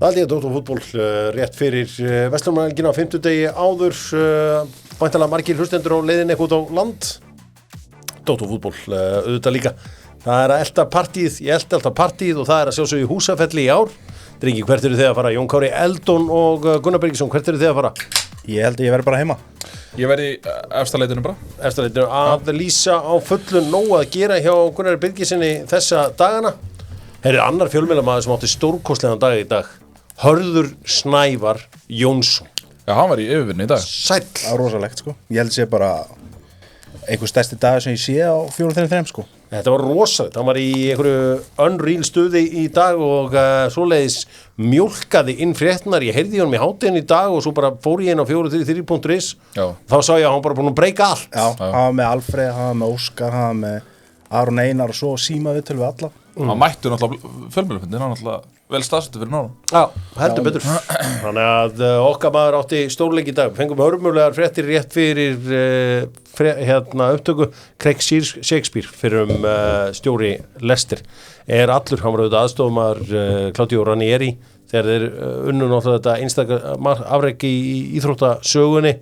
Það er Dóttor fútból rétt fyrir Vestlumælgina á 50 degi áður væntanlega margir hlustendur á leiðinni eitthvað á land Dóttor fútból auðvitað líka það er að elta partíð, ég elta alltaf partíð og það er að sjálfsögðu í Húsafelli í ár Drengi, hvert eru þið að fara? Jón Kári Eldon og Gunnar Birgisson, hvert eru þið að fara? Ég held að ég verði bara heima Ég verði í efstaleitinu bara Efstaleitinu að lýsa á fullu nóg að gera hjá Gunnar Birgissinni þessa dagana Her er annar fjölmiðlamaður sem átti stórkostlegan dag í dag Hörður Snævar Jónsson Já, hann var í yfirvinni í dag Sæll Það rosalegt sko Ég held að sé bara einhver stærsti dag sem ég sé á 4-3 sko Þetta var rosalegt, hann var í einhverju unreal stuði í dag og svoleiðis mjólkaði inn fréttnar, ég heyrði honum í hátinn í dag og svo bara fór ég inn á 433.is þá sá ég að hann bara búin að breyka allt Já, hann var með Alfreð, hann var með Óskar, hann var með Aron Einar og svo símaði til við alla Hann mættu náttúrulega fjölmiðlafundin, hann náttúrulega vel staðsettur fyrir nára Já, heldur betur Þannig að okkar maður átti stórleik í dag fengum hörmulegar fréttir rétt fyrir upptöku Craig Shakespeare fyrir stjóri Leicester allur, hann var auðvitað aðstofumar Claudio Ranieri þegar þeir unnu náttúrulega þetta einstakar afrek í íþróttasögunni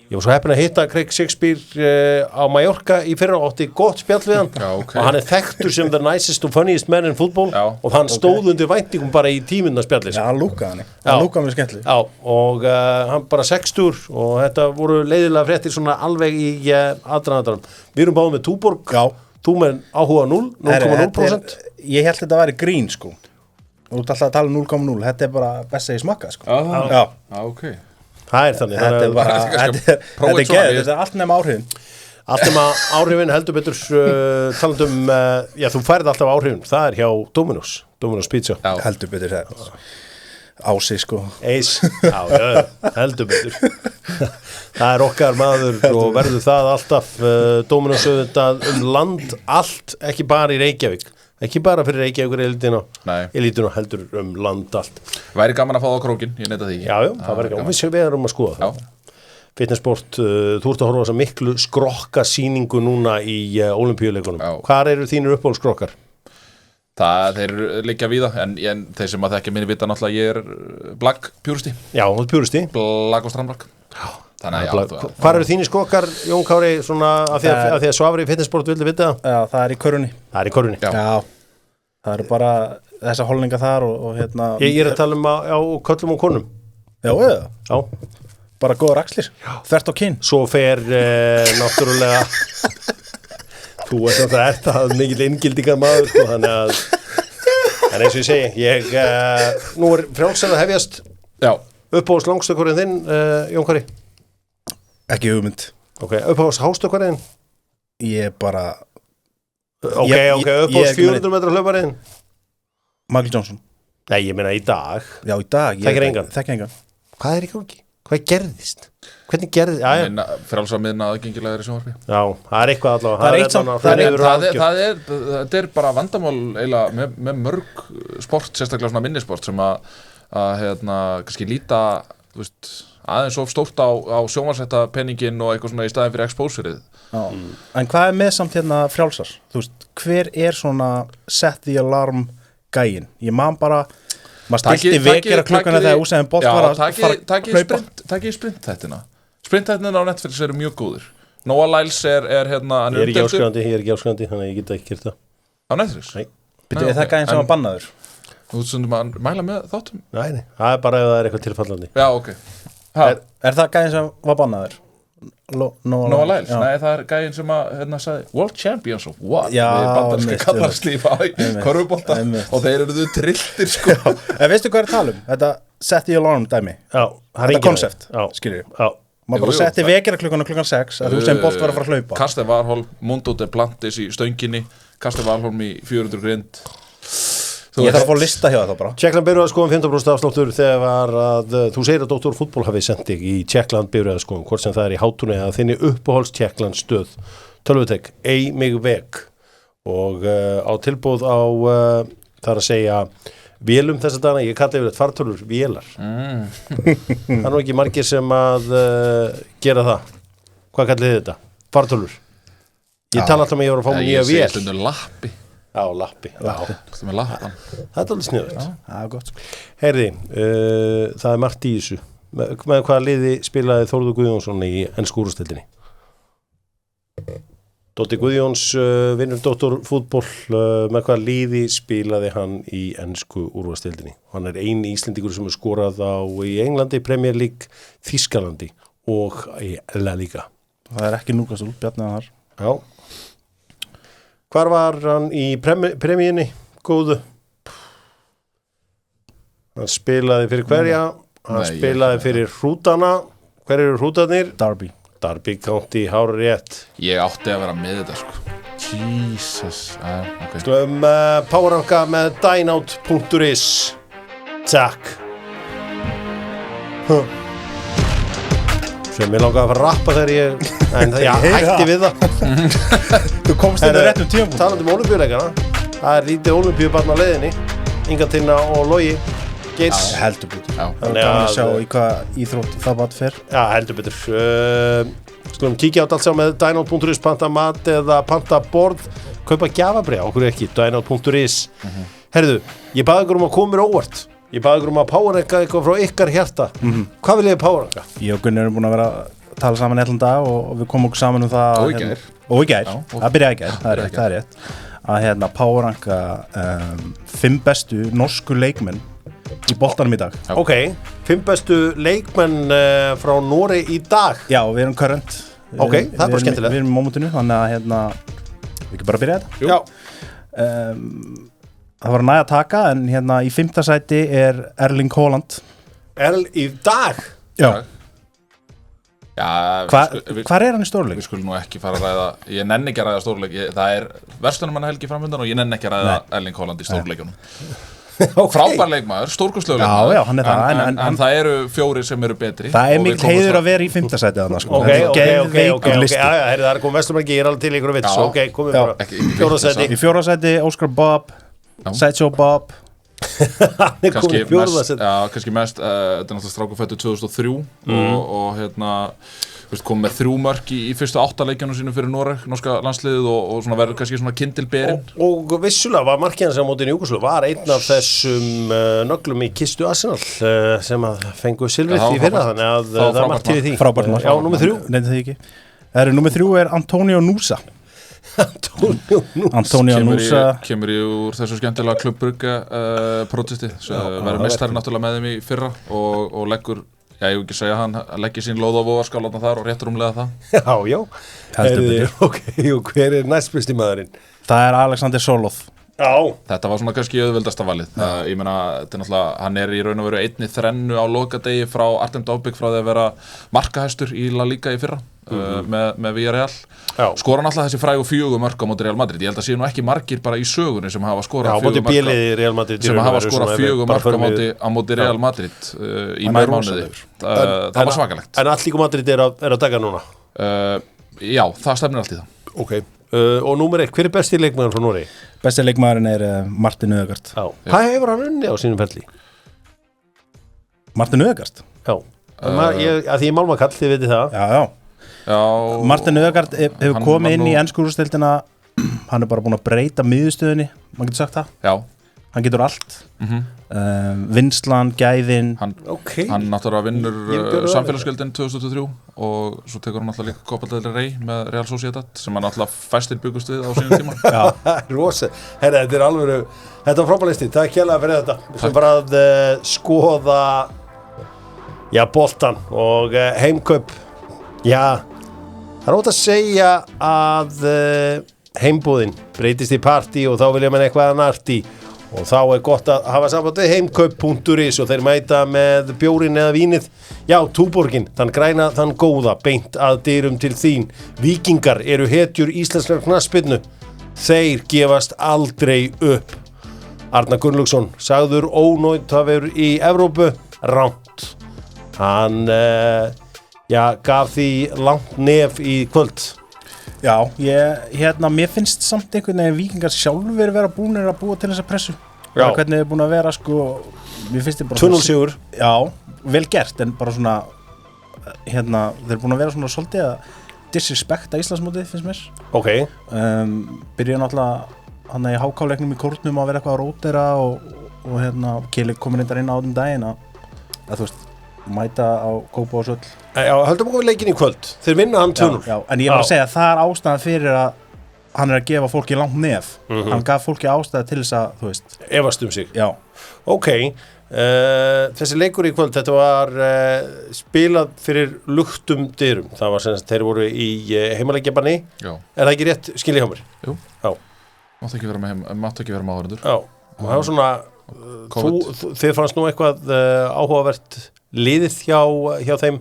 Ég var svo heppinn að hitta Craig Shakespeare á Mallorca í fyrra og átti gott spjall við hann og hann þekktur sem the nicest and funniest man in football og hann stóð undir væntingum bara í tímuna spjallis. Já, hann lúkaði hann lúkaði mér skemmtileg. Já, og hann bara 60 og þetta voru leiðilega fréttir svona alveg í aðdraðandanum. Við erum báðum með Túborg, þú með áhuga 0,0%. Ég held þetta væri grín sko. Þú ert alltaf að tala 0,0, þetta bara best að ég smakka sko. Já, ok. Það er þannig. Þetta er bara, þetta er allt nema áhrifin. Allt nema áhrifin heldur betur talandum, já þú færð alltaf áhrifin, það er hjá Domino's Pizza. Já. Heldur betur það. Ási sko. Eis, já, heldur betur. Það er okkar maður og verður það alltaf Domino's auðvitað land allt, ekki bara í Reykjavík. Ekki bara fyrir Reykjavíkur elitinu heldur land allt. Væri gaman að fá það á krókin, ég neyta því. Já, það væri gaman. Við erum að skoða það. Fitnessport, þú ert að horfa á þessa miklu skrokka sýningu núna í Ólympíuleikunum. Hvar eru þínir uppáhaldsskrokkar? Þeir liggja víða, en þeir sem að þekkja minni vita náttúrulega ég er Black pjúristi. Já, þú ert pjúristi. Black og strandblack. Já. Hvar eru þínir skokkar, Jón Kári, svona af því að Svavari í Fitnessport vildi vita það? Já, það er í körunni. Það er í körunni? Já. Það eru bara þessa holninga þar og hérna... Ég er að tala köllum og konum. Já, eða? Já. Bara góðar axlir. Þvert á kinn. Svo fer náttúrulega... Þú ert það mikill inngildingar maður, sko, þannig að... En eins og ég segi, nú er frjálsar að hefjast uppáhalds langstökkurinn þinn, Jón Kári. Ekki hugmynd. Ok, uppáhalds hástökkurinn? Ég bara... Ok, uppáhalds 400 metra hlauparinn? Michael Johnson. Nei, ég meina í dag. Já, í dag. Þekkir engan. Hvað er í gangi? Hvað gerðist? Hvernig gerðist? Frjálsar miðna aðgengilega er í sjónvarpi. Já, það er eitthvað allavega. Það er bara vandamál eiginlega með mörg sport, sérstaklega svona minnisport sem að kannski líta, þú veist, aðeins of stórt á sjónvarsetta penningin og eitthvað svona í staðin fyrir exposerið. En hvað er með samt hérna frjálsar? Þú veist, hver er svona set the alarm gæin? Ég man bara, maður stilti vekjara klukkuna þegar úsæðin bolt var að fara að hlaupa. Takk í sprintþættina. Sprintþættina á Netflix eru mjög góðir. Noah Lyles er hérna... Ég er ekki áskrifandi, þannig að ég get ekki gert það. Á Netflix? Nei. Býttu við það gæin sem var bannaður? Þú stundum að mæla með þáttum? Nei, það er bara ef það er eitthvað tilfallandi. Já, ok. Er það gæin sem var bannaður? Noah Lyles? Nei, það er gæin sem að sagði World Champions of what? Já, við bandarinska kallarslífa í körfubolta og þeir eru trilltir sko. En veistu hvað er að tala um? Þetta set the alarm dæmi. Já, þetta koncept, skilur ég. Já. Maður bara setti vekjara klukkan 6 að þú sem bolt var að fara að hlaupa. Karsten Warholm, Mundo de Plantis í stönginni, Karsten Warholm í 400 grind. Ég þarf að fá lista hjá það bara. Tjekkland bifreiðaskoðun 15% afsláttur þegar að þú segir að Dóttor fútból hafi sendt þig í Tjekkland bifreiðaskoðun, hvort sem það er í Hátúni eða þinni uppáhalds Tjekkland stöð tölvutek, ei mig veg og á tilboð á þar að segja vélum þessa dana, ég kalli yfir þetta fartölur vélar. Það er nú ekki margir sem að gera það. Hvað kallið þið þetta? Fartölur. Ég tala alltaf með ég var að fá mér nýja vél. Ég lappi. Já, lappi. Það með lappan. Það alveg sniðugt. Það gott. Heyrði, það margt í þessu. Með hvaða liði spilaði Þórður Guðjónsson í ensku úrvalsdeildinni? Dótti Guðjóns vinnur doktorfútból, með hvaða liði spilaði hann í ensku úrvalsdeildinni? Hann eini Íslendingur sem skorað í Englandi, Premier League, Þýskalandi og í La Liga. Það ekki Newcastle, Bjarni þar. Já. Hvar var hann í premjunni? Góðu. Hann spilaði fyrir hverja? Hann spilaði fyrir hrútana. Hver eru hrútarnir? Derby County, hár rétt. Ég átti að vera með þetta sko. Jesus. Okay. Powerranka með dynout.is. Takk. Sem ég langaði að fara að rappa þegar ég hætti við það. Þú komst þetta réttum tíma. Talandi ólympíuleikana. Það lítið ólympíubarn á leiðinni. Inga Tinna og Logi Geirs. Heldur betur. Þannig að sjá í hvað íþrótt það mat fer. Já, heldur betur. Skulum kíkja á allt sá með dynout.is, panta mat eða panta borð, kaupa gjafabréf, okkur ekki, dynout.is. Herðu, ég baði ykkur að koma mér óvart. Ég baði ykkur að powerranka eitthvað frá ykkar hjarta. Hvað vil ég powerranka? Ég og Gunnar erum búin að vera að tala saman allan dag og við komum okkur saman það. Og í gær. Það byrjaði í gær, það er rétt. Að powerranka 5 bestu norsku leikmenn í boltanum í dag. Ok, 5 bestu leikmenn frá Noregi í dag. Já, við erum current. Ok, það er bara skemmtilegt. Við erum í momentinu, þannig að við ekki bara byrja þetta. Já. Það var næg að taka, en í 5. sæti er Erling Haaland. Í dag? Já. Já, hvar er hann í stórleik? Við skulum nú ekki fara að ræða, ég nenni ekki að ræða stórleik, það er verslunarmannahelgi framöndan og ég nenni ekki að ræða Erling Haaland í stórleikunum. Okay. Frábær leikmaður, stórkostlegur leikmaður. Já, hann er það. En það eru 4 sem eru betri. Það er mikil heiður að vera í 5. sæti þarna sko. Ok. Það er komið vestlumælgi, ég er alveg til ykkur að vits. Ok, komið bara. 4. sæti. Í 4. sæti, Óskar Bob, Sideshow Bob. Hann er komið í 4. sæti. Já, kannski mest, þetta er náttúrulega strákufættu 2003 og kom með 3 mörk í fyrstu 8 leikjunum sínum fyrir norska landsliðið og svona verður kannski svona kindilberinn. Og vissulega var markið hans á móti Newcastle var einn af þessum nöglum í kistu Arsenal sem að fengu silfrið í fyrra, þannig að það er margt til því. Frábært mark. Já, númer 3. Nefndi það ekki. Númer 3 er Antonio Nusa. Antonio Nusa kemur úr þessu skemmtilega Club Brugge protesti, verður meistarinn náttúrulega með þeim í fyrra og leggur. Já, ég vil ekki segja hann leggja sín lóð á vogarskálarna þar og réttur umlega það. Já. Ok, og hver er næstbesti maðurinn? Það er Alexander Soloth. Já. Þetta var svona kannski auðveldasta valið. Ég meina, þetta er náttúrulega, hann er í raun og veru einni þrennu á lokadegi frá Artem Dovbyk frá því að vera markahæstur í La Liga í fyrra með Villarreal. Skora hann alltaf þessi frægu 4 mörk á móti Real Madrid. Ég held að séu nú ekki margir bara í sögunni sem hafa skorað 4 mörk sem hafa skorað 4 mörk á móti Real Madrid í maímánuði. Það var svakalegt. En Atlético Madrid er að taka núna? Já, það stefnir allt í það. Ok. Og númer 1, hver er besti leikmaður frá Noregi? Besti leikmaðurinn er Martin Ødegaard. Hvað hefur hann unni á sínum ferli? Martin Ødegaard? Já. Að því ég málmakall, þið veitir það. Já. Martin Ødegaard hefur komið inn í ensku úrvalsdeildina. Hann er bara búin að breyta miðjustöðunni, maður getur sagt það. Já. Hann getur allt. Vinslan, gæðin. Hann náttúrulega vinnur samfélagsgjöldin 2023 og svo tekur hann náttúrulega líka Copa del Rey með Real Sociedad sem hann náttúrulega fæstir byggust við á sínum tíma. Já, rosa. Herra, þetta er alveg, þetta var frábærlisti. Takk hérlega fyrir þetta. Við sem bara að skoða boltan og heimkaup. Já, það er ótt að segja að heimbúðin breytist í partí og þá vilja mann eitthvað að narti. Og þá er gott að hafa samband við heimkaup.is og þeir mæta með bjórinn eða vínið. Já, Túborgin, þann græna, þann góða, beint að dyrum til þín. Víkingar eru hetjur íslenskrar knattspyrnu. Þeir gefast aldrei upp. Arnar Gunnlaugsson, sagður ónótafur í Evrópu, rámt. Hann, gaf því langt nef í kvöld. Já, mér finnst samt einhvern veginn Víkingar sjálfur vera búnir að búa til þessa pressu. Já. Hvernig er búin að vera, mér finnst þið bara 2-0 sigur. Já, vel gert, en bara svona, þeir er búin að vera svona svolítið að disrespekta Íslandsmótið, finnst mér. Ok. Byrjuðu náttúrulega hann í hákáleiknum í kórnum að vera eitthvað að rótera og hérna Kili komin inn á daginn að þú veist, mæta á Kópa og Söll. Já, höldum okkur leikinn í kvöld. Þeir vinna hann 2-0. Já, en ég var að segja að það ástæðan fyrir að hann að gefa fólki langt nef. Hann gaf fólki ástæði til þess að, þú veist. Efast sig. Já. Ok, þessi leikur í kvöld, þetta var spilað fyrir luktum dyrum. Það var sem að þeir voru í heimaleikjabanni. Já. Er það ekki rétt skilja hjá mér? Jú. Já. Máttu ekki vera með áhorfendur. Já, og það var svona, þið fannst nú eitthvað áhugavert liðið hjá þeim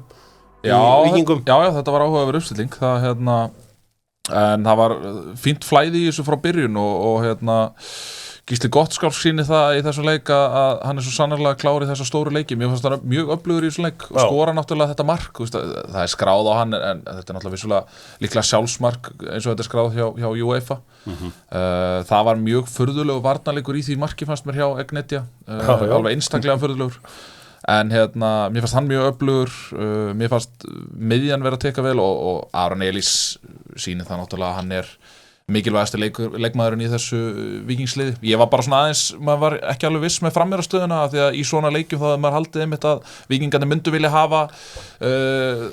Víkingum? Já, þetta var áhugaverð uppstilling. Það, en það var fínt flæði í þessu frá byrjun og Gísli Gottskálk sýnir það í þessum leik að hann svo sannarlega klár í þessa stóru leiki. Mér fannst það mjög öflugur í þessum leik og skora náttúrulega þetta mark. Það skráð á hann en þetta náttúrulega vissulega líklega sjálfsmark eins og þetta skráð hjá UEFA. Það var mjög furðulegu varnarleikur í því marki fannst mér hjá Egnetja. Alveg einstaklega furðulegur. En mér fannst hann mjög öflugur, mér fannst miðjan vera að teka vel og Aron Elís sýnir það náttúrulega að hann mikilvægasti leikmaðurinn í þessu Víkingsliði. Ég var bara svona aðeins, maður var ekki alveg viss með frammeirastöðuna því að í svona leikjum þá maður haldið einmitt að Víkingarnir myndu vilja hafa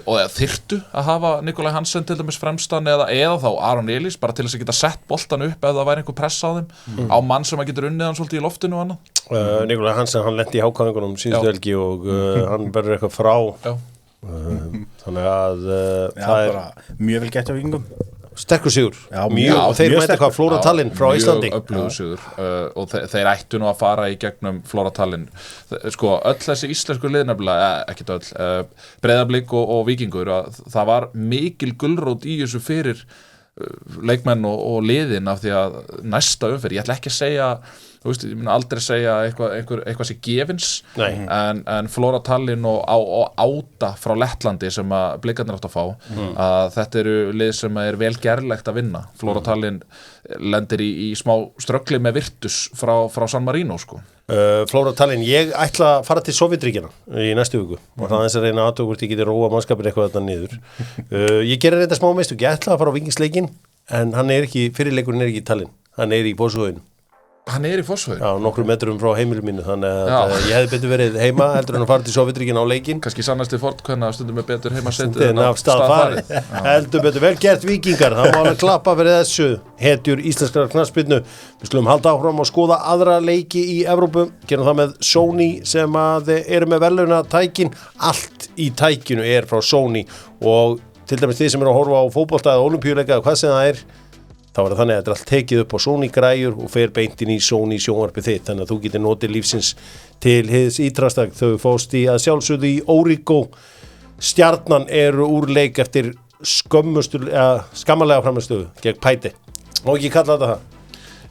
og þyrftu að hafa Nikolaj Hansen til dæmis fremstan eða þá Aron Elís bara til þess að geta sett boltan upp ef það væri einhver pressa á þeim á mann sem að getur unnið hann svolítið í loftinu og annað. Nikolaj Hansen, hann lenti í hákáðingunum síðustu helgi og hann verður eitthvað frá. Þannig að það er bara mjög vel gert á Víkingum. Sterkur sigur, og þeir mæta eitthvað Flóra Tallinn frá Íslandi. Mjög öflugur sigur og þeir ættu nú að fara í gegnum Flóra Tallinn. Sko, öll þessi íslensku lið nefnilega, ekkert öll, Breiðablik og Víkingur, það var mikil gulrót í þessu fyrir leikmenn og liðin af því að næsta umferð, ég ætla ekki að segja, þú veist, ég mun aldrei segja eitthvað sé gefins, en Flóra Tallinn og Áta frá Lettlandi sem að Blikarnir átt að fá, að þetta eru lið sem er vel gerlegt að vinna. Flóra Tallinn lendir í smá ströggli með Virtus frá San Marino, sko. Flóra Tallinn, ég ætla að fara til Sovétríkjana í næstu viku og það er að reyna að hvort ég geti róa mannskapin eitthvað þetta niður. Ég gerir þetta smá mistök, ég ætla að fara á Víkingsleikin en fyrirleikurinn er ekki í Tallinn, hann er í Fossvoginum. Hann er í Fossvogi? Já, nokkrum metrum frá heimilum mínu, þannig að ég hefði betur verið heima heldur en að fara til Sovétríkjana á leikinn. Kannski sannasti fornkvenna stundum er betur heima setið en af stað farið. Heldur betur, vel gert Víkingar, það má alveg klappa fyrir þessu hetjur íslenskrar knattspyrnu. Við skulum halda áfram og skoða aðra leiki í Evrópu, gerum það með Sony sem að eru með verðlaunatækin. Allt í tækinu er frá Sony og til dæmis þið sem eru að horfa á fótbolta eða ólympíuleika eða hvað sem það er, þá var það þannig að þetta er allt tekið upp á Sony græjur og fer beintin í Sony sjónvarpið þitt, þannig að þú getur notið lífsins til hins ítrastak. Þau fóst í að sjálfsögðu í Órigó. Stjarnan eru úr leik eftir skammalega framistöðu gegn Pæti. Má ekki kalla þetta það?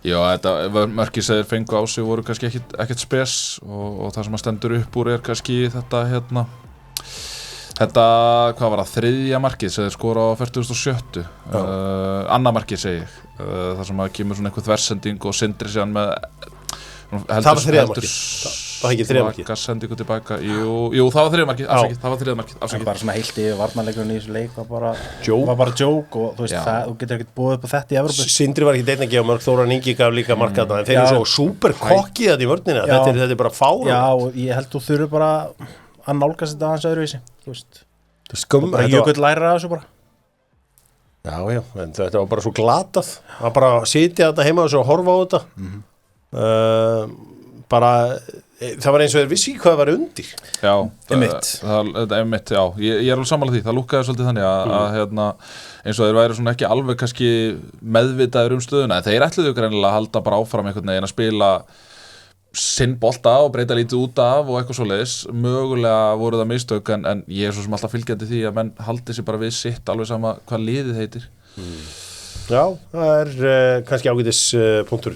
Já, þetta mörkir segir fengu á sig voru kannski ekkert spes og það sem að stendur upp úr er kannski þetta, hvað var það, þriðja markið sem þeir skora á 47. Annað markið segi ég, þar sem að kemur svona einhver þversending og Sindri síðan með það var þriðja markið, það var ekki þriðja markið sendingu tilbaka, jú, það var þriðja markið, það var þriðja markið. Það bara svona heilt yfir varnarleikurinn í þessu leik var bara joke og þú veist þú getur ekkert búið upp á þetta í Evrópu. Sindri var ekki einn að gefa mörk, Þóran Ingi gaf líka markaðna en þeir eru svo super kokkið þetta í vörnina, þetta er bara fáránlegt. Já, ég held þú þurfir bara að nálgast þetta aðeins öðruvísi, þú veist. Jökull lærir að þessu bara. Já, en þetta var bara svo glatað að bara sitja þetta heima og horfa á þetta. Það var eins og þeir vissi hvað var undir. Já, einmitt, já. Ég er alveg sammála því, það lúkkaði svolítið þannig að eins og þeir væri svona ekki alveg kannski meðvitaður stöðuna, en þeir ætluðu greinilega að halda bara áfram einhvern veginn að spila sinn bolta og breyta lítið út af og eitthvað svoleiðis. Mögulega voru það mistök en ég er svo sem alltaf fylgjandi því að menn haldi sér bara við sitt alveg sama hvað liðið heitir. Já, það er kannski ágætis punktur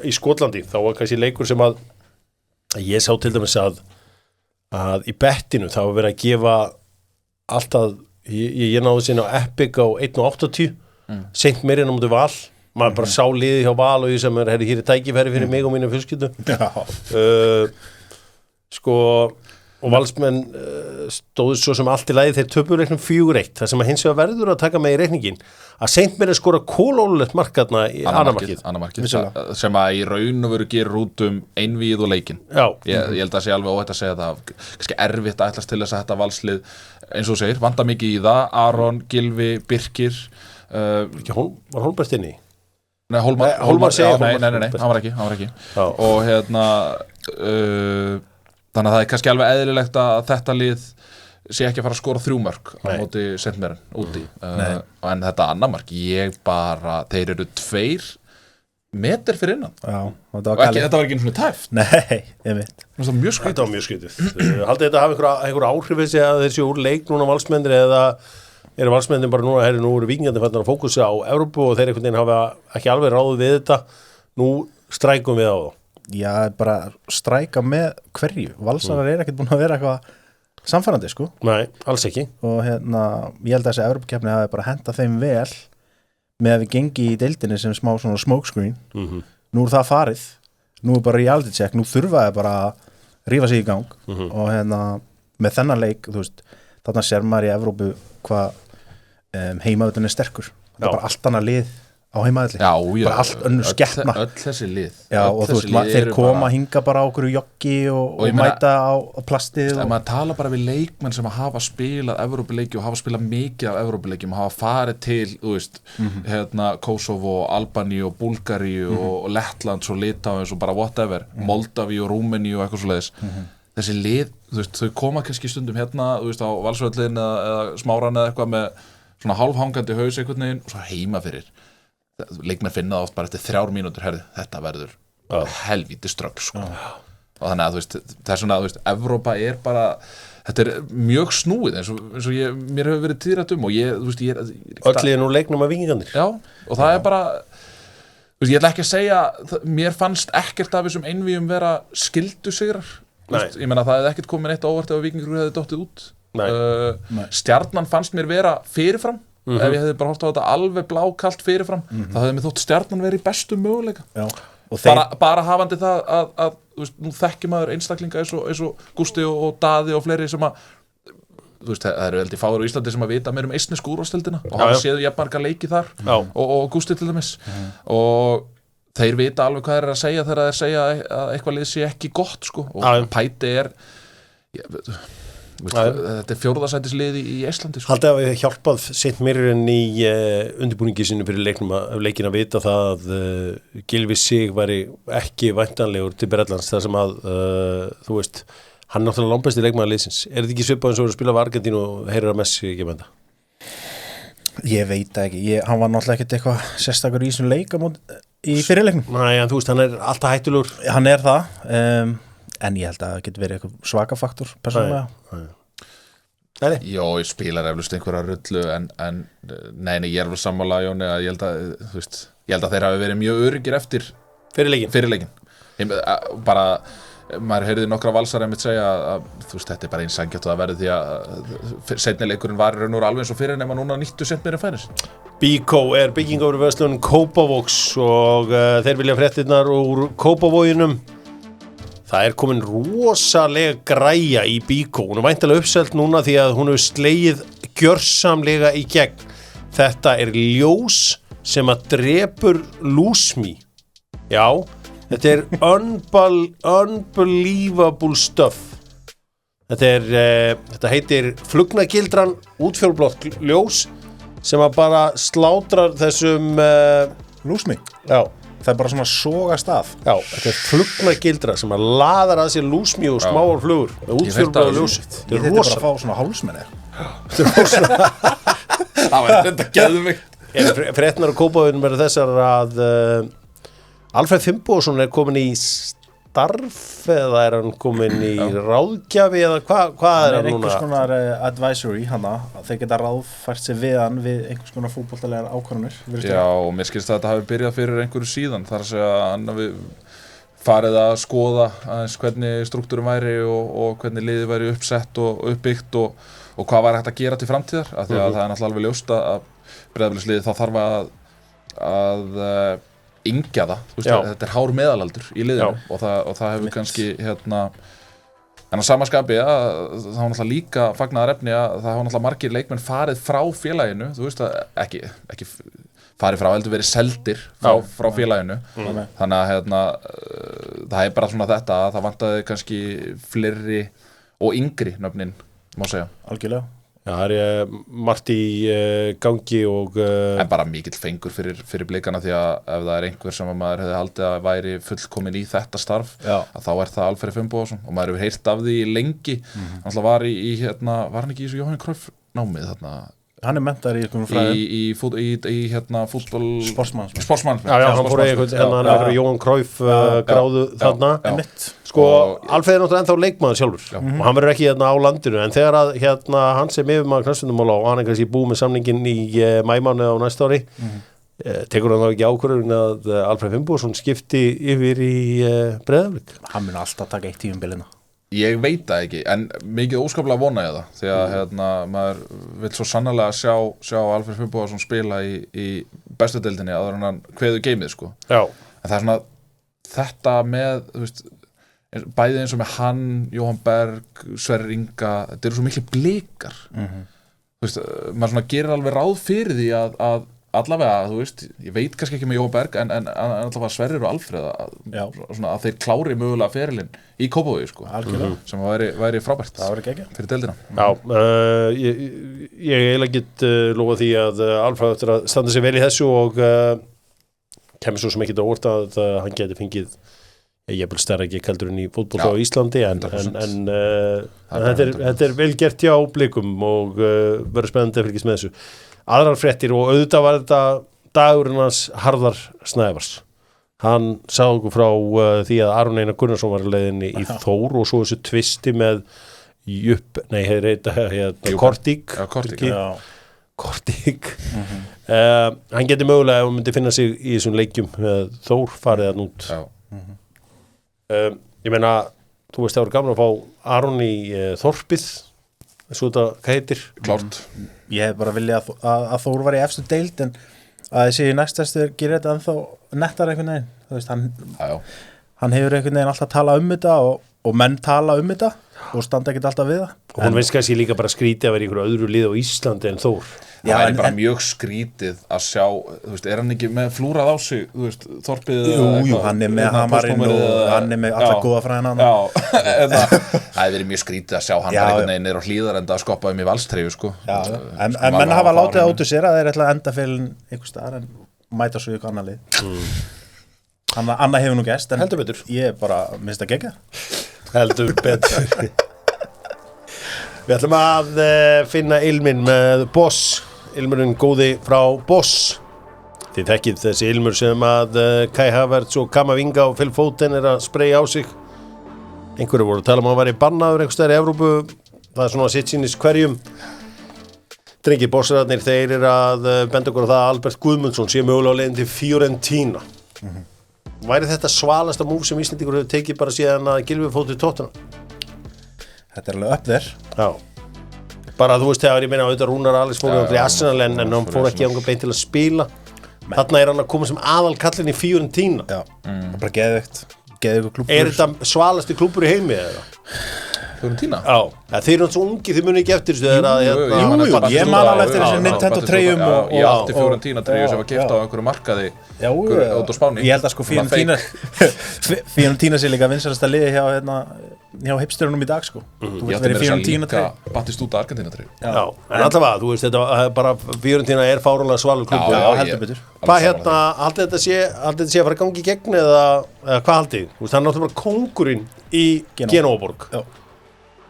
í Skotlandi. Þá var kannski leikur sem að ég sá til dæmis að í bettinu þá var verið að gefa alltaf, ég náði sinna á Epic á 1.80 seint meira en mútið Val. Maður bara sá liðið hjá Val og ég sem hér er tækifæri fyrir mig og mínu fjölskyldu. Sko og Valsmenn stóðu svo sem allt í lagi þeir töpuleiknum 4-1 það sem að hins vegar verður að taka með í reikningin að Saint Mirren skora kólólulegt markarna í annamarkið sem að í raun og veru gerur út einvíð og leikin ég held að sé alveg óhætt að segja það kannski erfitt að ætlast til þess að þetta Valslið eins og segir, vanda mikið í það Aron, Gylfi, Birkir var Hólmbert inni? Nei, Hólmar nei, hann var ekki og þannig að það kannski alveg eðlilegt að þetta lið sé ekki að fara að skora 3 mörk á móti Saint Mirren úti en þetta annar mark, þeir eru 2 meter fyrir innan þetta var ekki eins og tæft það var mjög skrítið haldið þetta hafa einhver áhrif að þeir séu úr leik núna Valsmennir eða eru Valsmennir bara núna nú eru Víkingandi fannir að fókusa á Evrópu og þeir einhvern veginn hafa ekki alveg ráðið við þetta nú strækum við á það Já, bara stræka með hverju Valsarar ekkert búin að vera eitthvað samfærandi, sko Nei, alls ekki og ég held að þessi Evrópukeppni hafi bara hentað þeim vel með að við gengi í deildinni sem smá svona smokescreen nú það farið, nú bara reality check nú þurfa það bara að rífa sig í gang og með þennan leik, þú veist, þarna sér maður í Evrópu hvað heimavöldin sterkur það bara allt annað lið á heimaðalli, bara allt önnur skeppna öll þessi lið og þú veist, þeir koma hinga bara á okkur joggi og mæta á plastið maður tala bara við leikmenn sem að hafa spilað Evrópuleiki og hafa spilað mikið af Evrópuleikjum og hafa farið til, þú veist Kosovo, Albaníu og Búlgaríu og Lettlands og Litáens og bara whatever, Moldavíu og Rúmeníu og eitthvað svoleiðis þessi lið, þú veist, þau koma kannski stundum þú veist, á Valsvöllin eða Smáran eða eitthvað með svona hálfhangandi haus einhvern veginn og svo heima fyrir leikmenn finna það oft bara eftir 3 mínútur þetta verður helvíti strögg sko. og þannig að þú veist það svona, þú veist, Evrópa bara þetta mjög snúið eins og mér hefur verið tíðrætt og ég, þú veist, öll er nú leiknum að Víkingarnir og það bara þú veist, ég ætla ekki að segja mér fannst ekkert af þessum einvíum vera skildu sigrar, ég meina það hefði ekkert komið neitt óvart ef Víkingur hefði dottið út Stjarnan fannst mér vera fyrirfram ef ég hefði bara horft á þetta alveg blákalt fyrirfram þá hefði mér þótt Stjarnan verið í bestu möguleika bara hafandi það að þú veist, nú þekkir maður einstaklinga eins og Gústi og Daði og fleiri sem að þú veist, það eru veldig fáir á Íslandi sem að vita meir eistnesku úrvalsdeildina og hafa séð jafnmarga leiki þar og Gústi til dæmis og þeir vita alveg hvað þeir að segja þegar þeir segja að eitthvað lið sé ekki gott sko og Pæti þetta 4. sætisliði í Íslandi sko. Haldið að við hjálpað Saint Mirren í undirbúningi sinu fyrir leikin að vita það að Gylfi Sig væri ekki væntanlegur til Bretlands þar sem að þú veist, hann er náttúrulega langbesti leikmaður liðsins þetta ekki svipað eins og að spila við Argentínu og heyrir að Messi ekki með þetta Ég veit ekki, hann var náttúrulega ekkert eitthvað sérstakur í þessum leik í fyrirleiknum Nei, en þú veist, hann er alltaf hættulegur Hann er það en ég held að það getur verið eitthvað svaka faktor persónulega Jó, ég spilar eflust einhverja rullu en nei, ég er alveg sammála Jóni að ég held að þeir hafi verið mjög öryggir eftir fyrirleikin bara, maður heyrði nokkra valsar einmitt segja að þú veist, þetta bara einsangjátt og það verður því að seinni leikurinn var raun og alveg eins og fyrir nema núna 90% færis Bíkó er byggingarverslun Kópavogs og þeir vilja fréttirnar úr Kópavoginum Það er komin rosalega græja í Bíkó. Hún er væntanlega uppselt núna því að hún hefur slegið gjörsamlega í gegn. Þetta er ljós sem að drepur lúsmi. Já, þetta er unbelievable stuff. Þetta heitir flugnagildran útfjólblótt ljós sem að bara slátrar þessum lúsmi. Já. Það er bara svona sogast að. Já, þetta er flugnagildra sem að laðar að sér lúsmi og smáar flugur með útfjólblóða ljósitt. Ég þetta bara að fá svona hálsmenni. Það var þetta geðvikt. Fréttnar og Kópavoginum eru þessar að Alfreð Finnbogason er komin í starf eða er hann komin í ráðgjafi eða hvað er hann núna? Einhvers konar advisory hana, þeir geta ráðfært sig við hann við einhvers konar fótboltalegar ákvarðanir. Já, og mér skilst að þetta hafi byrjað fyrir einhverju síðan, þar að segja að hann hafi farið að skoða aðeins hvernig struktúrum væri og hvernig liðið væri uppsett og uppbyggt og hvað væri hægt að gera til framtíðar, af því að það er náttúrulega alveg ljóst að Breiðabliksliðið þá þarf að yngja það, þetta er hár meðalaldur í liðinu og það hefur kannski En á sama skapi það var náttúrulega líka fagnaðarefni að það var náttúrulega margir leikmenn farið frá félaginu, þú veist að ekki farið frá, heldur verið seldir frá félaginu. Þannig að það bara svona þetta að það vantaði kannski fleiri og yngri nöfnin, má segja. Algjörlega. Já, það margt í gangi og... En bara mikill fengur fyrir blikana því að ef það einhver sem maður hefði haldið að væri fullkomin í þetta starf að þá það Alfreð Finnbogason og maður hefur heyrt af því lengi. Hann alltaf var var hann ekki í þessu Jóhann Cruyff námið þarna? Hann mentar í einhverjum fræðum í fútbol... Sportsmann. Já, hann fór einhver Jóhann Cruyff gráðu þarna. Sko, Alfreð náttúrulega ennþá leikmaður sjálfur og hann verður ekki á landinu en þegar að hann sem yfirmaður knattspyrnumála og hann kannski búið með samningin í maímánuði á næsta ári tekur hann þá ekki ákvörðun að Alfreð Finnbogason skipti yfir í Breiðablik? Hann mun alltaf taka eitt tímabilina. Ég veit það ekki, en mikið óskaplega vona ég það því að maður vill svo sannarlega sjá Alfreð Finnbogason spila í bestu deildinni áður en hann kveður geimið sko. Já. En það svona þetta með, þú veist, bæði eins og með hann, Jóhann Berg, Sverrir Inga, þetta eru svo miklu blikar. Þú veist, maður svona gerir alveg ráð fyrir því að allavega, þú veist, ég veit kannski ekki með Jóhann Berg en allavega Sverrir og Alfreð að þeir klári mögulega ferilinn í Kópavogi sko, sem væri frábært. Það væri ekki fyrir deildina. Já, ég eiginlega get lofa því að Alfreð eftir að standa sig vel í þessu og kemur svo sem ekki óvart að hann geti fengið ég vil stærra ekki kaldur en í fótbolta á Íslandi en þetta vel gert hjá Blikum og verður spennandi að fylgjast með þessu. Aðrar fréttir og auðvitað var þetta dagurinn hans Harðar Snævars. Hann sá okkur frá því að Aron Einar Gunnarsson var leiðinni í Þór og svo þessu tvisti með Kortík. Kortík. Hann geti mögulega ef hann myndi finna sig í þessum leikjum Þór farið hann út. Ég meina, þú veist það voru gaman að fá Aron í Þorpið, þessu þetta, hvað heitir? Klárt. Ég hef bara viljað að Þór var í efstu deild en að þessi næstæstu gerir þetta ennþá nettar einhvern veginn. Þú veist, hann hefur einhvern veginn alltaf talað þetta og menn tala þetta og standa ekkert alltaf við það. Og hún finnst kannski líka bara skrítið að vera í einhverju öðru lið á Íslandi en Þór. Já, það bara mjög skrítið að sjá, þú veist, hann ekki með flúrað á sig, þú veist, Þorpið Jú, hann með hamarinn og hann með alla góða fræðina. Já, það hefur verið mjög skrítið að sjá hann bara einhvern veginn á Hlíðarenda að skoppa í valstreyju, sko. Já, en menn hafa látið át úr sér að þeir ætla að enda fyrir einhver staðar en mæta svo ykkur annar lið. Anna hefur nú gest, en heldur betur. Ég bara minnst að gegja. Heldur betur. Við ætlum að finna ilminn með Boss. Ilmurinn góði frá Boss. Þið þekkið þessi ilmur sem að Kai Havertz og Kamavinga og Phil Foden að spreyja á sig. Einhverju voru að tala að væri bannaður einhvers staðar í Evrópu. Það svona sitt sínis hverjum. Drengir bossararnir þeir að benda okkur á það að Albert Guðmundsson sé mögulega á leiðin til Fiorentina. Væri þetta svalasta múf sem Íslendingur hefur tekið bara síðan að Gylfi fór til Tottenham? Þetta alveg upp þér. Já. Bara þú veist þegar ég meina auðvitað Rúnar Alex fór í Arsenal en hann fór ekki ánga beint til að spila. Þarna hann að koma sem aðal kallinn í Fiorentina. Já, bara geðveikt klúbbur. Þetta svalasti klúbbur í heimi eða? Fiorentina? Já, þeir eru svo ungi, þið muni ekki eftir þessu ég man alveg eftir þessu Nintendo treyjum og ég átti Fiorentina treyju sem var keypt á einhverju markaði út á Spáni. Ég held að sko Fiorentina sé líka vinsælasta liði hjá hipsterunum í dag sko. Ég átti með þess að líka Battistúta Argentina treyju. Já, en allavega, þú veist þetta bara Fiorentina er fáránlega svalur klúbbur. Já, heldur betur. Hvað haldið þetta sé að fara að gangi í gegn eða hvað haldið? Þú veist, hann er náttúrulega kóngurinn í Genóaborg. Já.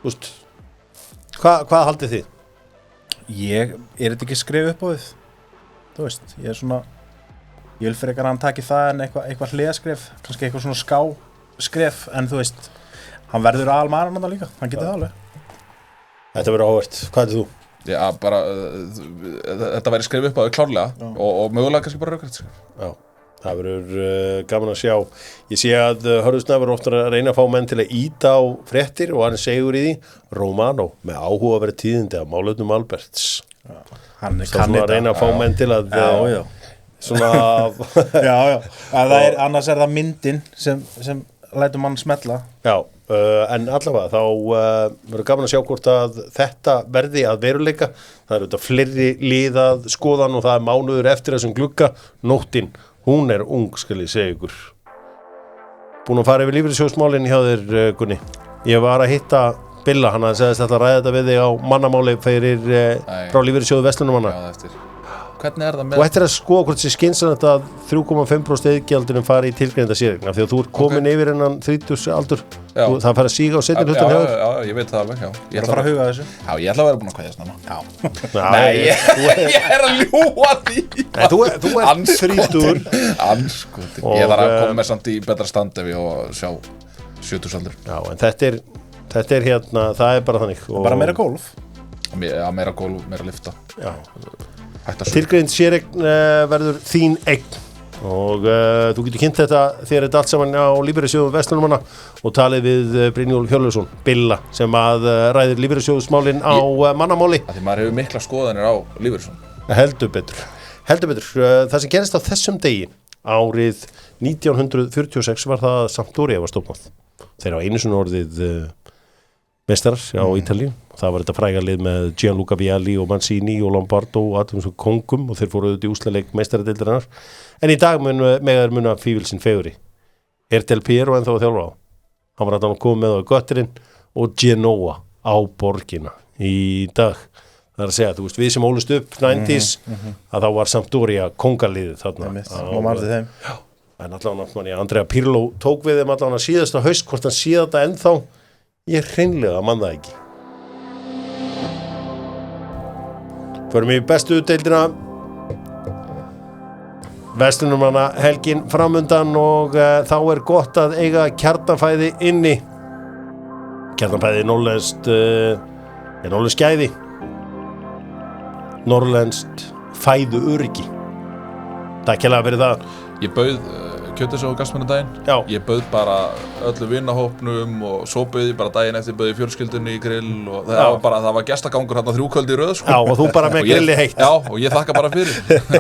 Þú veist, hvað haldið þið? Er þetta ekki skrif upp á þið? Þú veist, ég vil frekar að hann taki það en eitthvað hliðaskref, kannski eitthvað svona skref, en þú veist, hann verður almaran hann líka, hann getur það alveg. Þetta verður áhvert, hvað er þú? Já, bara, þetta væri skrif upp á þau klárlega og mögulega kannski bara raukrætt skrif. Já. Það verður gaman að sjá. Ég sé að Hörður Snævar oftar að reyna að fá menn til að íta á fréttir og hann segur í því Romano með áhugaverð tíðindi af málefnum Alberts. Já, hann kann þetta. Að reyna að fá menn til að svona Já. Annars er það myndin sem lætur mann smetla. Já, En allavega þá verður gaman að sjá hvort að þetta verði að veruleika. Það eru þetta fleiri liðað skoðan og það er mánuður eftir þessum glugga. Nóttin, hún er ung, skal ég segja ykkur. Búin að fara yfir lífeyrissjóðsmálin hjá þér, Gunni. Ég var að hitta Billa, hann segðist alltaf að ræða þetta við þig á mannamáli fyrir frá lífeyrissjóðu Vestlunumanna. Já, eftir. Hvernig er það með... Og eftir að skoða hvort þessi skynsanlegt að 3,5% iðgjaldinu fari í tilgreinda séreigna því að þú ert komin yfir hennan 30 aldur. Það fara að síga á seinni hlutan hjá þér. Já, ég veit það alveg, já. Ég ætla að fara að huga þessu. Já, ég ætla að vera búin að kveðjast núna. Já. Nei, ég er að ljúga því. Nei, þú ert 30. Anskoti. Ég þarf að koma með samt í betra stand ef ég á að sjá 70 aldur. Já, en þetta er hérna, það er bara þannig. Bara meira gólf. Já, meira gólf, meira lifta. Já. Tilgreind séreign verður þín eign og þú getur kynnt þetta þegar þetta allt saman á lífeyrissjóðum Vestlunumanna og talið við Brynjólf Hjörleifsson Billa sem að ræðir lífeyrissjóðsmálin á mannamáli. Því maður hefur mikla skoðanir á lífeyrissjóðum. Heldur betur. Það sem gerist á þessum degi árið 1946 var það Sampdoria var stofnað. Þeir á einu sinni orðið meistarar á Ítalíu. Það var þetta fræga lið með Gianluca Vialli og Mancini og Lombardo og allir þessum kongum og þeir fóru auðvitað í úrslitaleik meistaradeildarinnar. En í dag megar muna fífilsinn feguri. Er Del Piero ennþá að þjálfa á? Hann var að koma með á götturinn og Genoa á borgina í dag. Það er að segja, þú veist, við sem ólust upp 90s að þá var Sampdoria kongaliðið þarna. Og margði þeim. Já, en allavega Andrea Pirlo tók við þeim allavega síðasta haust, hvort hann síða þetta ennþá. Ég hreinlega man það ekki. Förum í bestu deildina. Vestlunumanna helgin framundan og þá er gott að eiga kjarnafæði inni. Kjarnafæði norrlenskt gæði. Norrlenskt fæðu öryggi. Takk hérlega fyrir það. Ég bauð kjötis og gasmennudaginn. Já. Ég bauð bara öllu vinahópnum og svo bauð ég bara daginn eftir bauð ég fjölskyldunni í grill og það var gestagangur hérna 3 kvöld í röð sko. Já, og þú bara með grilli heitt. Já, og ég þakka bara fyrir.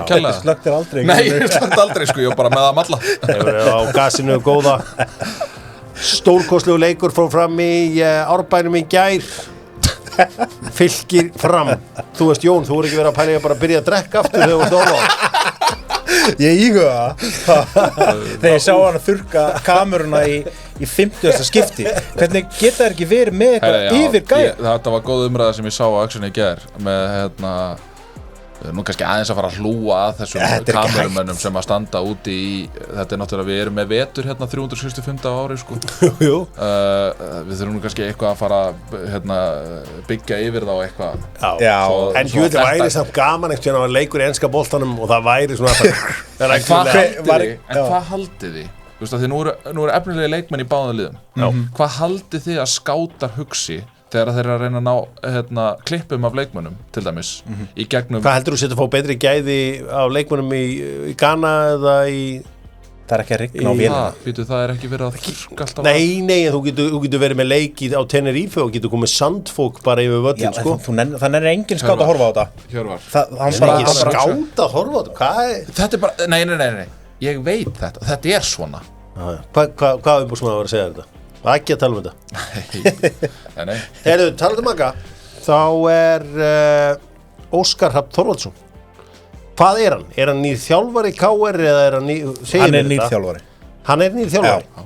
Kærlega. Slökktir aldrei. Nei, ég slökkti aldrei sko, ég var bara með að malla. Hefur á gasinu góða. Stórkostlegu leikur fór fram í Árbænum í gær. Fylkir fram. Þú veist Jón, þú voru ekki verið að pæla ég bara að byrja að drekka aftur þegar þú varst orðað. Ég íhuga þegar ég sá hann að þurrka kameruna í 50. skipti. Hvernig geta þær ekki verið með eitthvað yfir gæja? Þetta var góð umræða sem ég sá á Actioni í gær með nú kannski aðeins að fara að hlúa að þessum kamerumönnum sem að standa úti í þetta náttúrulega, við erum með vetur 365 á ári sko. Jú. Við þurfum nú kannski eitthvað að fara byggja yfir þá eitthvað. Já. En það væri samt gaman einhvern veginn að leikur í enska boltanum og það væri svona En hvað haldið þið? Þú veist að því nú eru efnilegi leikmenn í báðum liðum. Hvað haldið þið að skátar hugsi þegar þeir eru að reyna að ná klippum af leikmönnum til dæmis í gegnum... Hvað heldur þú setja að fá betri gæði á leikmönnum í Ghana eða í... Það er ekki að rigna á vélina. Það er ekki verið að þurrka alltaf... Nei, en þú getur verið með leikið á Tenerife og getur komið sandfók bara yfir völlin, sko. Það er engin skátt að horfa á þetta. Hjörvar. Engin skátt að horfa á þetta? Hvað er... Þetta er bara... Nei. Ég veit þetta. Þetta er svona. Hvað er búin svona að vera að segja þetta? Ekki að tala um þetta. Nei. Heyrðu, talað um Magga. Þá er Óskar Hrafn Þorvaldsson. Hvað er hann? Er hann nýr þjálfari KR eða er hann Hann er nýr þjálfari. Hann er nýr þjálfari? Já.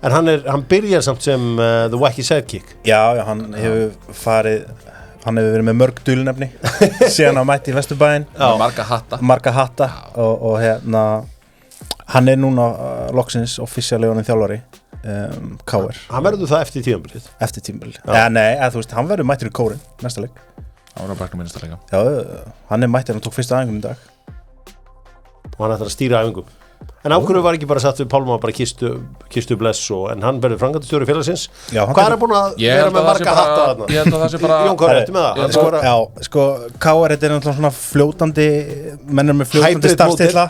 En hann byrjar samt sem the wacky sidekick. Já, hann hefur verið með mörg dulnefni síðan hann mætti í Vesturbæinn. Marga hatta og hann er núna loksins offísiali orðinn þjálfari KR. Hann verður það eftir tímabilið? Eftir tímabilið. Nei, þú veist, hann verður mættur í kórinn næsta leik. Hann var á bekknum í næsta leika. Já, hann er mættur, hann tók fyrsta æfingunum í dag. Og hann ætlar að stýra æfingum. En ákveður var ekki bara satt við Pálma bara kistu bless en hann verður framkvæmdastjóri félagsins. Hvað er hann búin að vera með marga hatta þarna? Ég held að það sé bara... Jón, hvað er þetta með það? Já, sko, KR þetta er náttúrulega svona fljótandi, mennur með fljótandi starfstilla.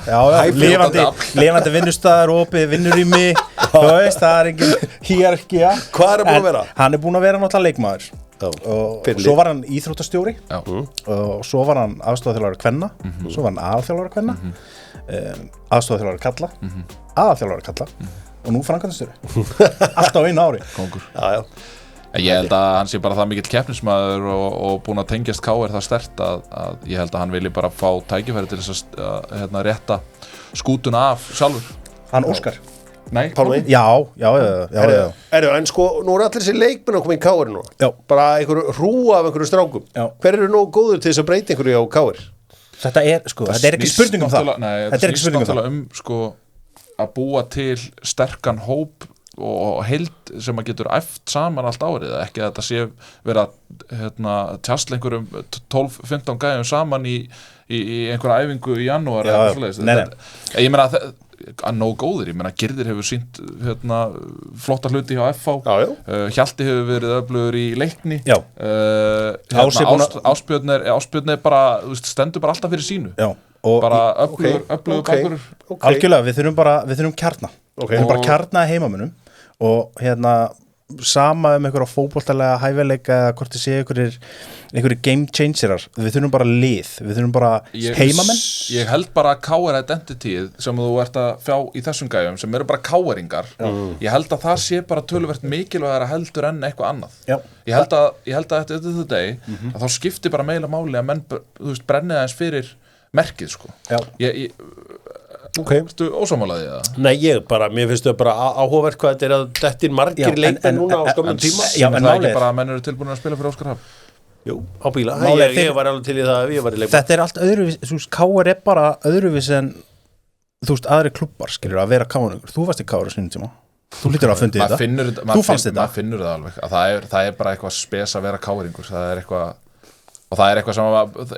Lifandi vinnustæðar, opið vinnurými, þú veist, það er engin hierarkía. Hvað er hann búin að vera? Hann er búin að vera náttúrulega leikmaður. Og svo var hann íþróttastjóri og svo var hann aðstoðarþjálfari kvenna, svo var hann aðalþjálfari kvenna, aðstoðarþjálfari karla, aðalþjálfari karla og nú framkvæmdastjóri allt á einu ári. Kongur. Já. Ég held að hann sé bara það mikill keppnismaður og búinn að tengjast KR það sterkt að ég held að hann vilji bara fá tækifæri til þess að rétta skútuna af sjálfur. Hann Óskar? Nei, Pálmi? Já. En sko, nú allir þessi leikmenn að koma í KR nú. Já. Bara einhverju hrúa af einhverju strákum. Já. Hver eru nú góður til þess að breyta einhverju á KR? Þetta er ekki spurning um það. Nei, þetta snýst náttúrulega sko að búa til sterkan hóp og heild sem að getur æft saman allt árið, ekki að þetta sé vera tjastla einhverjum 12-15 gæjum saman í einhverja æfingu í janúar eða eitthvað svoleiðis. Ég meina að nóg góðir, ég meina Gyrðir hefur sýnt flotta hluti hjá FH, Hjalti hefur verið öflugur í Leikni, Ástbjörn er bara, stendur bara alltaf fyrir sínu. Já. Bara öflugur bakvörður. Algjörlega, við þurfum kjarna. Við þurfum bara kjarna heimamönnum og sama einhverja fótboltalega hæfileika eða hvort þið sé einhverjir game changerar, við þurfum bara lið, við þurfum bara heimamenn. Ég held bara að KR identityð sem þú ert að fjá í þessum gæjum sem eru bara KR-ingar, ég held að það sé bara töluvert mikilvægara heldur en eitthvað annað. Já. Ég held að þetta day að þá skiptir bara meila máli að menn brenni aðeins fyrir merkið sko. Já. Ertu ósámálaðið það? Nei, mér finnst það bara áhugavert hvað þetta að þetta margir leikmenn núna á skömmum tíma. En það er ekki bara að menn eru tilbúin að spila fyrir Óskar Hafn? Jú, á bíla. Ég var alveg til í það ef ég var í leikmenn. Þetta er allt öðruvís, KR er bara öðruvís en aðri klubbar, skilur, að vera KR-ingur. Þú varst í KR á sínum tíma. Þú hlýtur að fundið þetta. Þú fannst þetta. Maður finnur það alveg. Það er bara eitthvað spes að vera KR-ingur. Það er eitthvað og það er eitthvað sem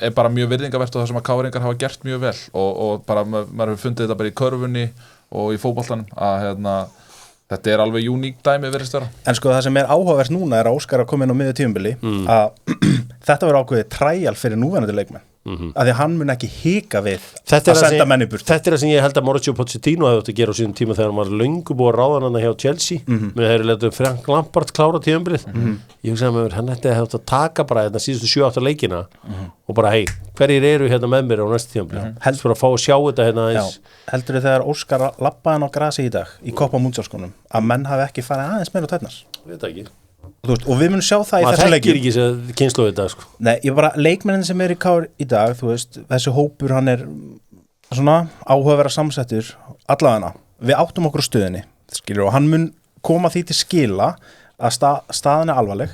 er bara mjög virðingavert og það sem að KR-ingar hafa gert mjög vel og bara maður hefur fundið þetta bara í körfunni og í fótboltanum að þetta er alveg uník dæmi virðist vera. En sko það sem er áhugavert núna er að Óskar að koma inn á miðju tímabili að þetta verður ákveðið træjal fyrir núverandi leikmenn að því hann mun ekki hika við að senda menn í burt. Þetta er það sem ég held að Mauricio Pochettino hefði átt að gera á sínum tíma þegar hann var löngu búið að ráða hann hjá Chelsea með þeirri letum Frank Lampard klára tímabilið. Ég hugsaði með hann ætti að taka bara þetta síðustu 7-8 leikina og bara hei, hverjir eru hérna með mér á næstu tímabilið? Helst fyrir að fá að sjá þetta hérna eins. Heldur þið þegar Óskar labbaði hann á grasi í dag í Copa Mundialskónum að menn hafi ekki farið aðeins meira á tærnar? Veit ekki. Og við munum sjá það í þessu leikjum. Maður þekkir ekki þessi kynslóð í dag sko. Nei, ég bara, leikmennin sem er í KR í dag, þessi hópur hann er svona áhugaverða samsettur allavega. Við áttum okkur á stöðinni, skilur, og hann mun koma því til skila að staðan er alvarleg.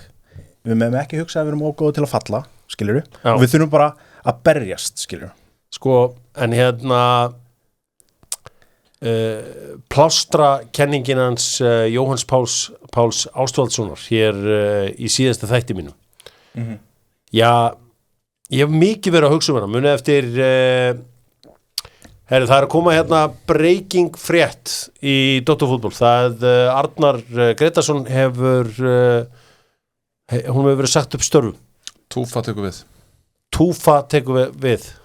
Við meðum ekki hugsa að við erum ógóðu til að falla, skilur, og við þurfum bara að berjast, skilur. Sko, en plástra kenningin hans Jóhanns Páls Ástvaldssonar hér í síðasta þætti mínum. Já, ég hef mikið verið að hugsa hana muni eftir það er að koma breaking frétt í Dóttarfútból. Það Arnar Gretarsson hefur verið sagt upp störfum. Túfa tekur við.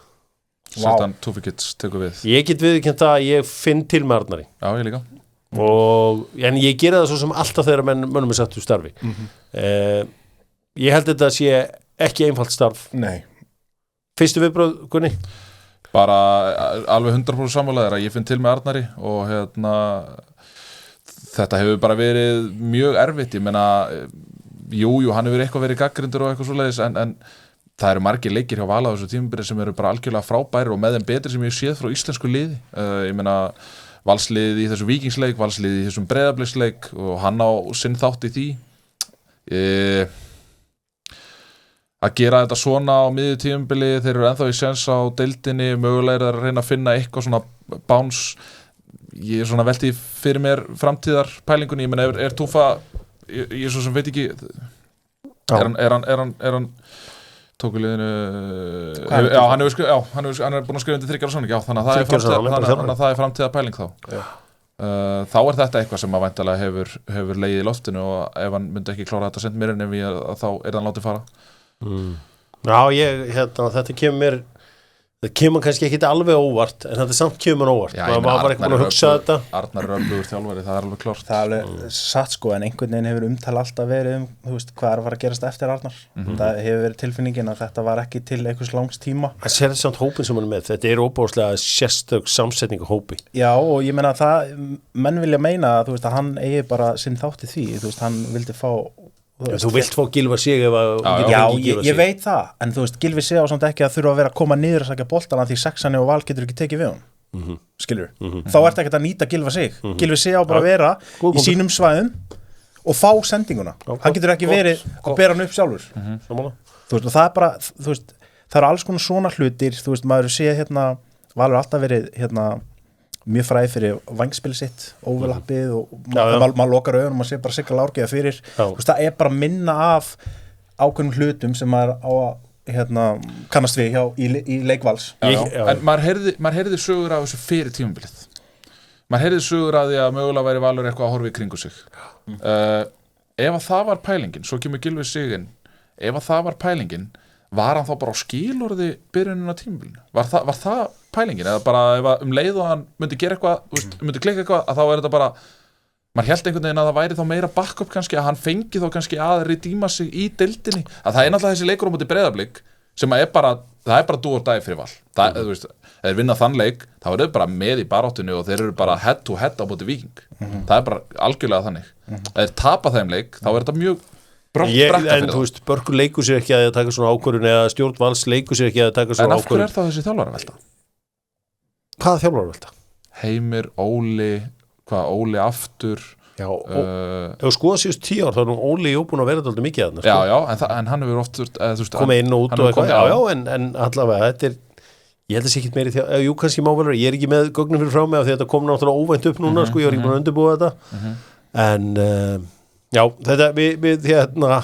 Sultan Túfikits tekur við. Ég get viðurkennt að ég finn til með Arnari. Já, ég líka. En ég gera það svo sem alltaf þegar mönnum er sagt upp starfi. Ég held þetta sé ekki einfalt starf. Nei. Fyrstu viðbrögð, Gunni? Bara alveg 100% sammálaðir að ég finn til með Arnari og þetta hefur bara verið mjög erfitt. Ég meina, jú, hann hefur eitthvað verið gagnrýndur og eitthvað svoleiðis en það eru margir leikir hjá Val á þessu tímabili sem eru bara algjörlega frábærir og með þeim betri sem ég séð frá íslensku liði. Ég meina Valsliðið í þessu Víkingsleik, Valsliðið í þessum Breiðabliksleik og hann á sinn þátt í því. Að gera þetta svona á miðju tímabili, þeir eru ennþá í séns á deildinni, mögulega er að reyna að finna eitthvað svona báns. Ég svona velti fyrir mér framtíðarpælingunni, ég meina er Túfa, ég svo sem veit ekki, er hann tóku liðinu hann er búinn að skrifa undir 3 ára samning, þannig að það er framtíðarpæling þá. Þá er þetta eitthvað sem að væntanlega hefur legið í loftinu og ef hann myndi ekki klára þetta sent mér en þá er hann látið fara. Já, þetta kemur mér það kemur kannski ekki alveg óvart en þetta samt kemur óvart maður var ekki búin að hugsa þetta Arnar Röflugur þjálfari, það alveg klart það alveg satt sko en einhvern veginn hefur umtala alltaf verið þú veist, hvað að fara að gerast eftir Arnar það hefur verið tilfinningin að þetta var ekki til einhvers langs tíma það sér samt hópin sem hann með þetta óbúðslega sérstök samsetning hópi já og ég meina það menn vilja meina að þú veist að hann eigi bara sinn þátti því þú veist hann vildi fá þú vilt fá Gylfa sig ég veit það en þú veist Gylfi sig á samt ekki að þurfa að vera að koma niður að sækja boltana því Sexani og Val getur ekki tekið við hann skilur þá ertu ekkert að nýta Gylfa sig Gylfi sig á bara að vera í sínum svæðum og fá sendinguna hann getur ekki verið að bera hann upp sjálfur þú veist og það bara þú veist það alls konar svona hlutir þú veist maður sé hérna Valur alltaf verið hérna mjög fræð fyrir vængspil sitt overlappið og maður lokar augun og maður sé bara Sigga Lárgeða fyrir veist, það bara minna af ákveðnum hlutum sem maður á að hérna, kannast við í leikvals en maður heyrði sögur af þessu fyrir tímabilið maður heyrði sögur af því að mögulega væri Valur eitthvað að horfa í kringu sig ef að það var pælingin svo kemur Gylfi Siginn ef að það var pælingin var hann þá bara á skilorði byrjunin á tímabilinu var það pælingin eða bara ef leið og hann myndi gera eitthvað myndi klikka eitthvað að þá þetta bara maður hélt einhvern veginn að það væri þá meira backup kannski að hann fengi þá kannski að redeema sig í deildinni að það náttúrulega þessi leikur á móti Breiðablik sem að það er bara dú og dæ fyrir Val það, þú veist, ef þeir vinna þann leik þá eru þeir bara með í baráttunni og þeir eru bara head to head á móti Víking það er bara algjörlega þannig ef þeir tapa þeim leik þá þetta mjög en þú veist, Börkur leikur sér ekki að taka svona ákvörðun eða stjórn Vals leikur sér ekki að taka svona ákvörðun en af hverju er það þessi þjálfaravelta? Hvaða þjálfaravelta? Heimir, Óli aftur já, ef þú skoða síðust 10 ár þá er Óli búin að vera alltaf mikið að það já, en hann hefur oft komið inn og út og eitthvað en allavega, þetta ég held að sé ekki meiri jú, kannski má vel vera, ég er ekki með gögnum fyrir frá mig af því að þetta kom náttúrulega óvænt upp núna ég var ekki búin að undirbúa þetta en já, þetta við hérna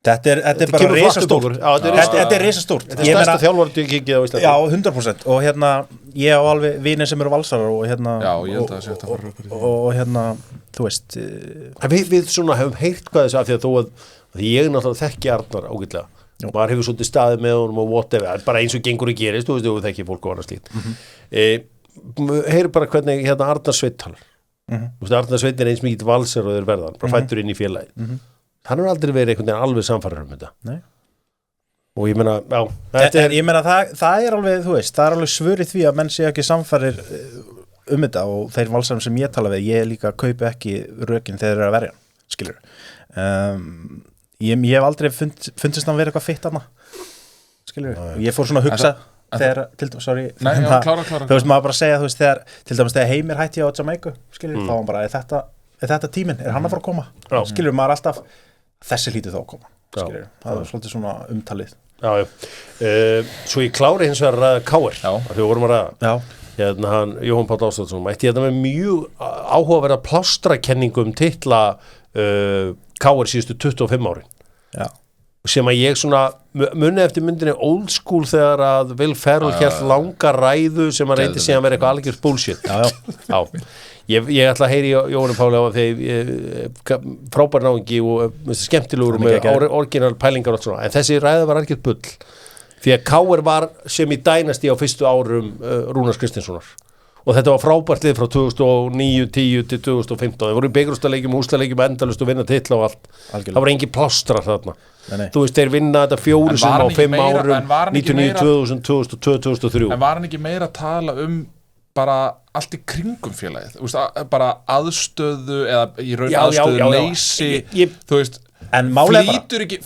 Þetta er bara risastórt þetta er risastórt þetta er stærsta þjálfari kikið á Íslandi já, 100% og hérna, ég á alveg vinir sem eru valsarar og hérna já, ég held að það sé þetta fyrir og hérna, þú veist við svona hefum heyrt hvað þessu af því að því ég náttúrulega þekki Arnar ágætlega maður hefur svolítið staðið með honum og whatever bara eins og gengur að gerist, þú veist, þú þekki fólk og annað slíkt heyr bara hvernig hérna Arnar Sveinn talar Arnar Sveinn er eins mikið valsar og þeir verðan bara fættur inn í félagið hann har aldrei verið einhvern veginn alveg samfærir þetta Nei. og ég meina, já ég meina það er alveg, þú veist, það er alveg svörið því að menn sé ekki samfærir þetta og þeir valsarum sem ég tala við ég líka kaupi ekki rökin þegar þeir eru að verja skilur ég hef aldrei fundist hann verið eitthvað fitt þarna skilur ég fór svona að hugsa þegar, sorry klára þú veist maður bara að segja, þú veist, til dæmis þegar Heimir hætti á Jamaica skilur, þá var bara, er þetta tíminn, er hann að fara að koma skilur maður alltaf þessi hlýtur þá að koma skilur, það er svolítið svona umtalið svo ég klári hins vegar að ræða Káir þegar við vorum að ræða hérna hann, Jóhann Páll Ástvaldsson mætti hérna með mjög áhugaverða plástra-kenningum titla Káir síðustu 25 árin sem að ég svona muni eftir myndinni Old School þegar að Will Ferrell hélt langa ræðu sem að reyndi síðan vera eitthvað algjört bullshit ég ætla að heyri Jóhann Páli á þegar frábær náungi og skemmtilegur með orginal pælingar og svona, en þessi ræða var algjört bull því að Káir var sem í dænasti á fyrstu árum Rúnars Kristinssonar og þetta var frábært lið frá 2009, 10 til 2015 það voru í byggrústaleikjum, hústaleikjum endalust og vinna titla og allt, það var engin plástra þarna, þú veist, þeir vinna þetta 4 sem á 5 árum 99, 2000, 2002, 2003 en var hann ekki meira að tala bara allt í kringum félagið, þú veist, bara aðstöðu eða í raun aðstöðu leysi, þú veist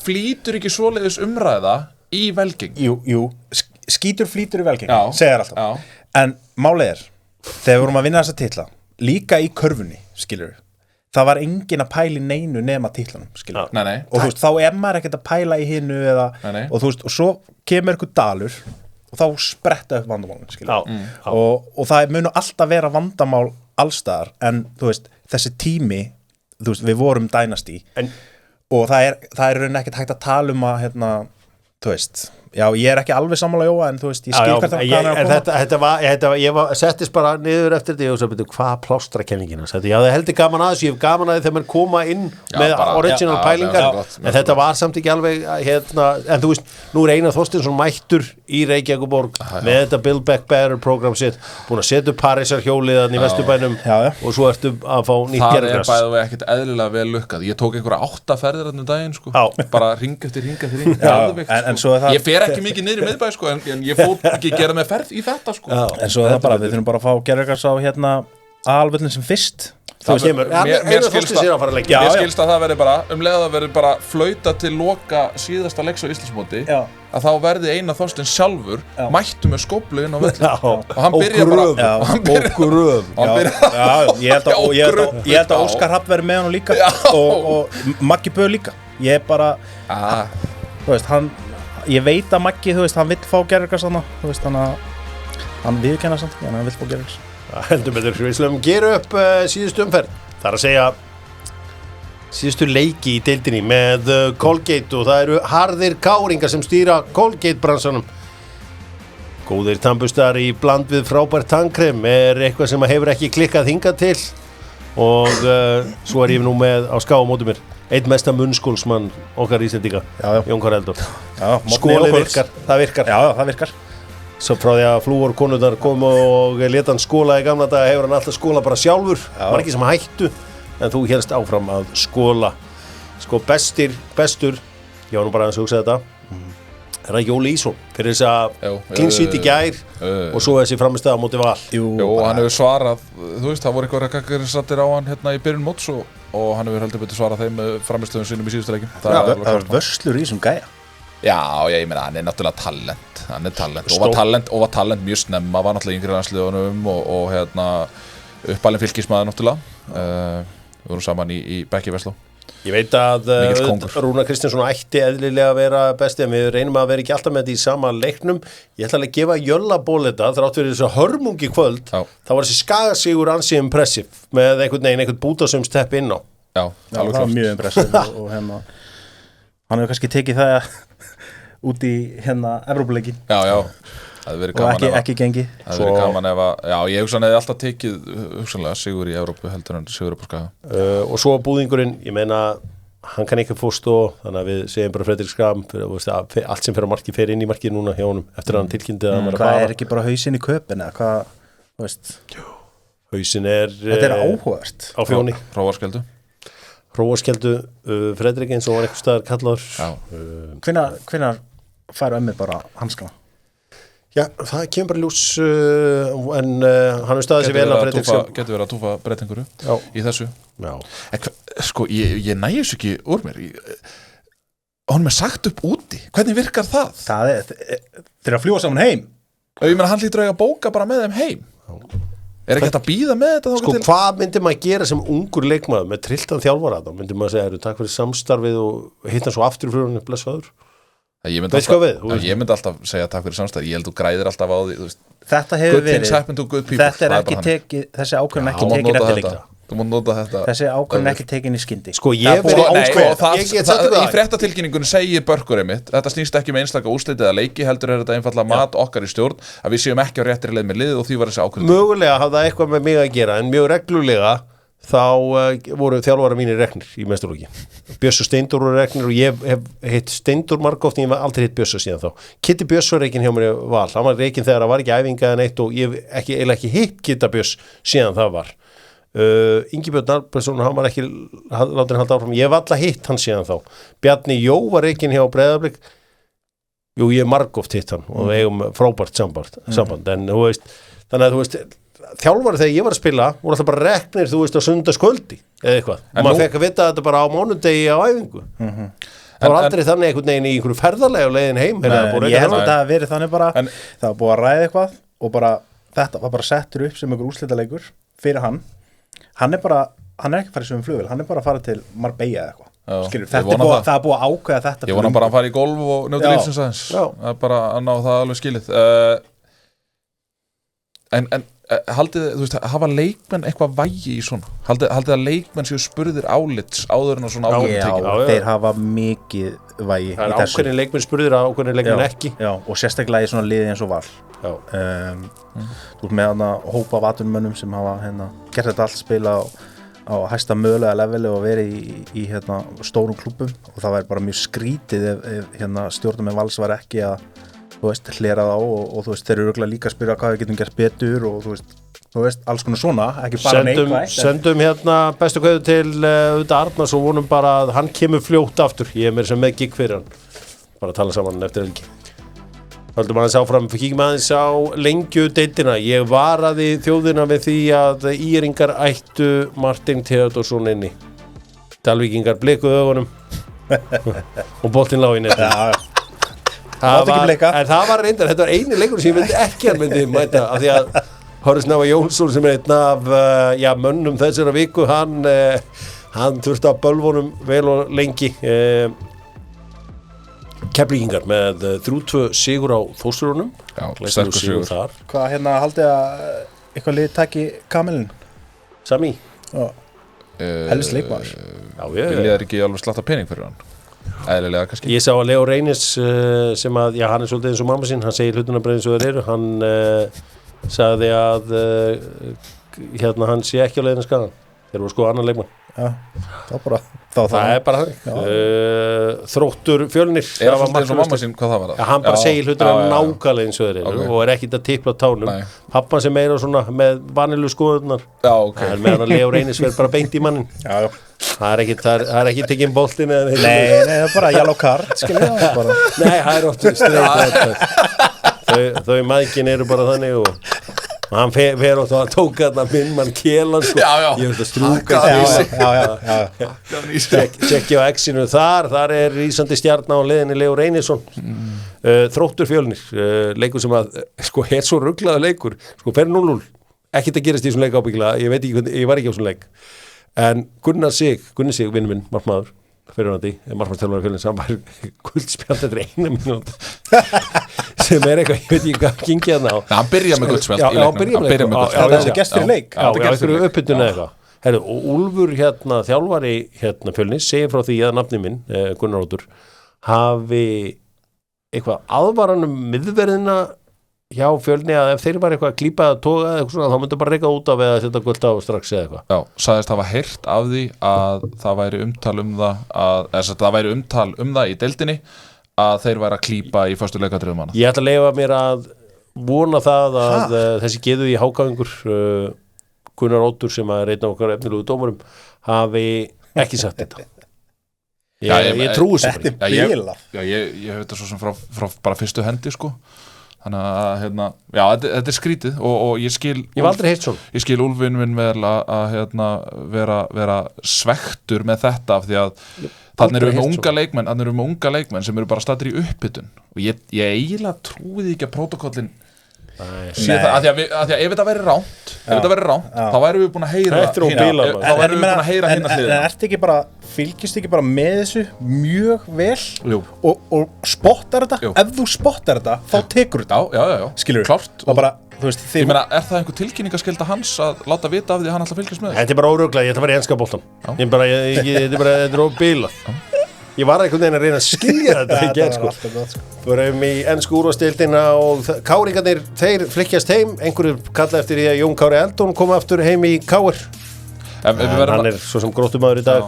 flýtur ekki svoleiðis umræða í velgeng Jú, skítur flýtur í velgeng segir alltaf, en málið þegar við vorum að vinna þessa titla líka í körfunni, skilur það var engin að pæla í neinu nema titlanum, skilur og þú veist, þá er maður ekkert að pæla í hinu eða, og þú veist, og svo kemur eitthvað dalur og þá spretta upp vandamálin, skilur og það munu alltaf vera vandamál allstaðar, en þú veist, þessi tími, þú veist, við vorum dynasty og það er raun ekkert hægt að tala um að, hérna, þú veist Já, ég ekki alveg sammála Jóa en þú veist, ég skil hvert ég settist bara niður eftir þetta og svo byrju, hvað plástra-kenningin ég hafði heldur gaman að þessu, ég hef gaman að þegar maður koma inn með original pælingar en þetta var samt ekki alveg en þú veist, nú Einar Þorsteinsson mættur í Reykjavíkurborg með þetta Build Back Better program sitt, búin að setja upp Parísar hjóliðan í Vesturbænum og svo ertu að fá nýtt gerðgras. Það bæði ekkert eðlilega vel lukkað, ég tók einhverja 8 ferðir daginn, sko, bara hring eftir ég fer ekki mikið niður í miðbæ sko, en ég fór ekki gera með ferð í þetta sko. En svo það bara, við þurfum bara að fá gerðgras á aðalvöllin sem fyrst mér skilst að það verði bara leið að verði bara flauta til loka síðasta leiks á Íslandsmóti að þá verði Einar Þorsteinn sjálfur mættu með skóflu inn á völlin og hann byrja bara ég held að Óskar Hrafn verði með hann líka og Maggi Böð líka ég er bara þú veist, ég veit að Maggi, þú veist, hann vill fá gerðgras þú veist, hann viðurkenna samt en hann vill fá gerðgras heldur betur, við slum gera upp síðustu umferð, það er að segja síðustu leiki í deildinni með Colgate og það eru harðir káringar sem stýra Colgate bransanum góðir tannburstar í bland við frábært tannkrem eitthvað sem hefur ekki klikkað hingað til og svo ég nú með á ská á móti mér einn mesta munnskólsmann okkar Íslendinga Jón Karl Eldor skólið virkar, það virkar svo frá því að flúorkonurnar komu og leta hann skóla í gamla daga hefur hann alltaf skóla bara sjálfur var ekki sem hættu en þú hérst áfram að skóla sko bestur ég var nú bara að hugsa þetta er það Jóli Ísson fyrir þess að klinsvít í gær og svo þessi framistæða á móti Val Jú, hann hefur svarað þú veist, það voru eitthvað gagnrýnisraddir á hann hérna í byrjun móts og hann hefur heldur betur svarað þeim með frammistöðum sínum í síðustu leikin það var vörslur í þessum gæja Já, ég meina, hann er náttúrulega talent hann er talent og var talent mjög snemma var náttúrulega yngri landsliðunum og hérna uppalinn fylkismæður náttúrulega við vorum saman í Bekki Vesló Ég veit að Rúnar Kristinsson ætti eðlilega að vera besti en við reynum að vera ekki alltaf með þetta í sama leiknum ég ætla að gefa Jöllaból þetta þrátt fyrir þess að hörmungi kvöld þá var þessi skagasigur ansi impressive með einhvern bútasum stepp inn á það var mjög impressive og hann hefur kannski tekið það út í Evrópuleikin það hefði verið gaman og ekki gengi það hefði verið gaman ef að ég hugsanlega alltaf tekið hugsanlega sigur í Evrópu heldur en sigur upp á Skaga og svo búðingurinn, ég meina hann kann ekki fórst og þannig að við segjum bara Fredrik Skram allt sem fyrir að marki fer inn í markið núna hjá honum eftir að hann tilkynnti að hann var að fara ekki bara hausinn í köpina hvað, þú veist hausinn þetta er áhugavert á fjóni Hróarskeldu Fredrik eins og var eitthvað staðar kallaður hvenær færu ömmir bara hanskana Já, það kemur bara ljós en hann er staðið sér vel að Fredrik getur verið að túfa breytinguru í þessu sko, ég næði þessu ekki úr mér hann er sagt upp úti hvernig virkar það? Það þeir að fljúa saman heim ég meina hann lítur að bóka bara með þeim heim er ekki hægt að bíða með þetta sko hvað myndi maður gera sem ungur leikmaður með trilltan þjálfara þá myndi maður segja takk fyrir samstarfið og hitta svo aftur fyrir hann blessaður ég myndi alltaf segja takk fyrir samstarfið ég held þú græðir alltaf á því þetta hefur verið þetta er ekki tekið þessi ákvörðun ekki tekin eftir leikta þú mátt nota þetta þessi ákvörðun ekki tekin í skyndi sko ég í fréttatilkynningunni segir Börkur einmitt þetta snýst ekki með einstaka úrslit eða leiki heldur er þetta einfallega mat okkar í stjórn að við séum ekki á réttri leið með liðið og því var þessi ákvörðun mögulega hafði það eitthvað með mig að gera en mjög reglulega þá voru þjálfara mínir reknir í meistaraflokki Björs og Steindór voru reknir og ég hef hitt Steindór margótt en ég var aldrei hitt Björs síðan þá Kitty Björs var rekin hjá mér í Val hann var rekin þegar það var ekki æfinga en eitt og ég hef ekki hitt Kitta Björs síðan það var Ingi Björn Arnbergsson hann var ekki látið halda áfram ég hef alla hitt hann síðan þá Bjarni Jó var rekin hjá Breiðablik ég hef margótt hitt hann og við eigum frábært samband en þú veist þannig að þú veist þjálfari þegar ég var að spila voru alltaf bara reknir þú veist á sunnudagskvöldi eða eitthvað og maður fekk að vita þetta bara á mánudegi á æfingu það var aldrei þannig einhvern veginn í einhverju ferðarlega á leiðin heim ég held að þetta hafi verið þannig bara það var búið að ræða eitthvað og bara þetta var bara settur upp sem einhver úrslitaleikur fyrir hann er ekki farið sem flugvél hann er bara að fara til Marbella eða eitthvað það er búið að ákveða þetta ég vona bara að fara í golf og njóta lífsins aðeins bara að ná það alveg skilið en haldið, þú veist, hafa leikmenn eitthvað vægi í svona? Haldið að leikmenn séu spurðir álits áður en á svona ákvörðum tekið? Já, þeir hafa mikið vægi í þessu. Það ákveðin leikmenn spurðir að ákveðin leikmenn ekki. Já, og sérstaklega í svona liði eins og Val. Þú veist með hana hópa af atvinnumönnum sem hafa gert þetta allt spila á hæsta mögulega leveli og verið í stórum klúbbum og það væri bara mjög skrítið ef stjórnarmenn Vals var ekki að þú veist, hlera þá og þú veist, þeir eru örugglega líka að spyrja hvað við getum gert betur og þú veist, alls konar svona, ekki bara neikvægt. Sendum bestu kveðu til Arnars og vonum bara að hann kemur fljótt aftur, ég er með gig fyrir hann, bara að tala saman eftir helgi. Höldum aðeins áfram, kíkjum aðeins á Lengjudeildina, ég varaði þjóðina við því að íringar ættu Martin Theodorsson inni, Dalvíkingar blikuðu augunum og boltinn lá í netið. En það var reyndar, þetta var eini leikur sem ég myndi ekki að myndi mæta af því að Hörður Snævar Jónsson sem er einn af mönnum þessara viku hann þurfti að bölvunum vel og lengi Keflvíkingar með 3-2 sigur á Þórsurunum. Já, sterkur sigur þar. Hvað haldið að eitthvað lið taki kamelin? Sami? Já. Helst leikmaður. Vilja þeir ekki alveg slatta pening fyrir hann? Eðlilega kannski. Ég sá að Leo Reynis sem að, já, hann er svolítið eins og mamma sín, hann segir hlutina bara eins og þeir eru, hann sagði að hann sé ekki á leiðinu skadan, þeir voru sko annan leikmann. Já, það er bara Þróttur Fjölnir það var eins og mamma sín, hvað það var það? Já, hann bara segir hlutina nákvæmlega eins og þeir eru og er ekkit að tipla tánum. Pappa sem meira svona með vanilu skoðunar en meðan að Leo Reynis verður bara beint í mannin. Já. Það er ekki tekinn boltinn eða Nei, það er bara yellow card bara. Nei, það er oft streit þau mækin eru bara þannig og hann fer og það tók þarna minn mann Kjelan sko. Ég veit að strúka tjekki á X-inu þar er rísandi stjarna á leiðinni Leo Reynisson Þróttur Fjölnir leikur sem að sko er svo ruglaður leikur sko fer 0-0 ekkert að gerast í svona leik ábyggilega ég veit ekki hvernig, ég var ekki á svona leik en Gunni Sig vinnu minn markmaður fyrirhandi, markmannstjálfari Fjölnir sem var guldspjald eftir 1 mínútu sem er eitthvað, ég veit ekki hvað gengið hann á. Hann byrja með guldspjald í leiknum. Það er gest fyrir leik. Já, einhverju uppbytun eða eitthvað. Herru, og Úlfur þjálfari Fjölnis segir frá því að nafni minn, Gunnar Óttur, hafi eitthvað aðvaranum miðverðina hjá Fjölni að ef þeir var eitthvað að klípa eða toga eða eitthvað svona, þá myndi bara reyka út af eða setja guld á strax eða eitthvað. Já, sagðist hafa heyrt af því að það væri umtal um það í deildinni að þeir væri að klípa í föstu leikatriðum hana. Ég ætla að leyfa mér að vona það að þessi geðu í hákáðingur Gunnar Óttur sem er einn af okkar efnilegu dómurum hafi ekki sagt þetta. Ég trúi þessu bara. Þetta er bílað. Ég hef þetta svo sem frá bara fyrstu hendi sko. Þannig að þetta er skrítið og ég skil ég var aldrei heilt svona. Ég skil Úlfinn minn vel að vera svektur með þetta af því að þannig erum við unga leikmenn sem eru bara staddir í uppbytun og ég eiginlega trúið ekki að prótokollin sé það af því að ef þetta væri ránt þá værum við búin að heyra hinna hliðina. Fylgist ekki bara með þessu mjög vel og spottar þetta ef þú spottar þetta þá tekur þetta já skilur klárt og bara þú veist ég meina er það einhver tilkynningaskylda hans að láta vita af því að hann alltaf fylgjast með þetta er bara óruglega ég ætla að vera í enska boltan þetta er óbílað ég var einhvern veginn að reyna að skilja þetta ekki sko við erum í ensku úrvalsdeildina og káringarnir þeir flykkjast heim einhverjur kalla eftir því að Jón Kári Eldon kom aftur heim í Káir hann er svo sem gróttumaður í dag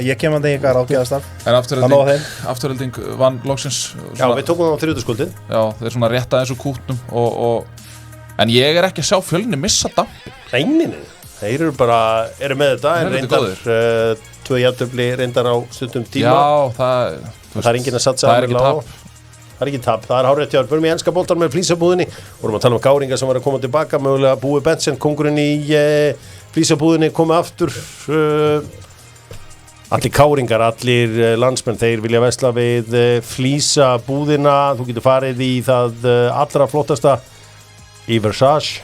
ég kem að þegar ágæðastar en afturhelding vann loksins já við tókum það á þriðjudagskvöldið já þeir svona rétta þessu kútnum en ég er ekki að sjá Fjölni missa dampi þeir eru með þetta en reyndar 2 jafntefli reyndar á stundum tíma já það er enginn að satsa það er ekki tap, það er hárrétt hjá þér. Förum í enska boltan með flísabúðinni vorum að tala um gáringa sem var að koma tilbaka mögulega Búi Bensen, kongurinn í flísabúðinni komið aftur allir káringar, allir landsmenn þeir vilja vesla við flísabúðina þú getur farið í það allra flottasta í Versace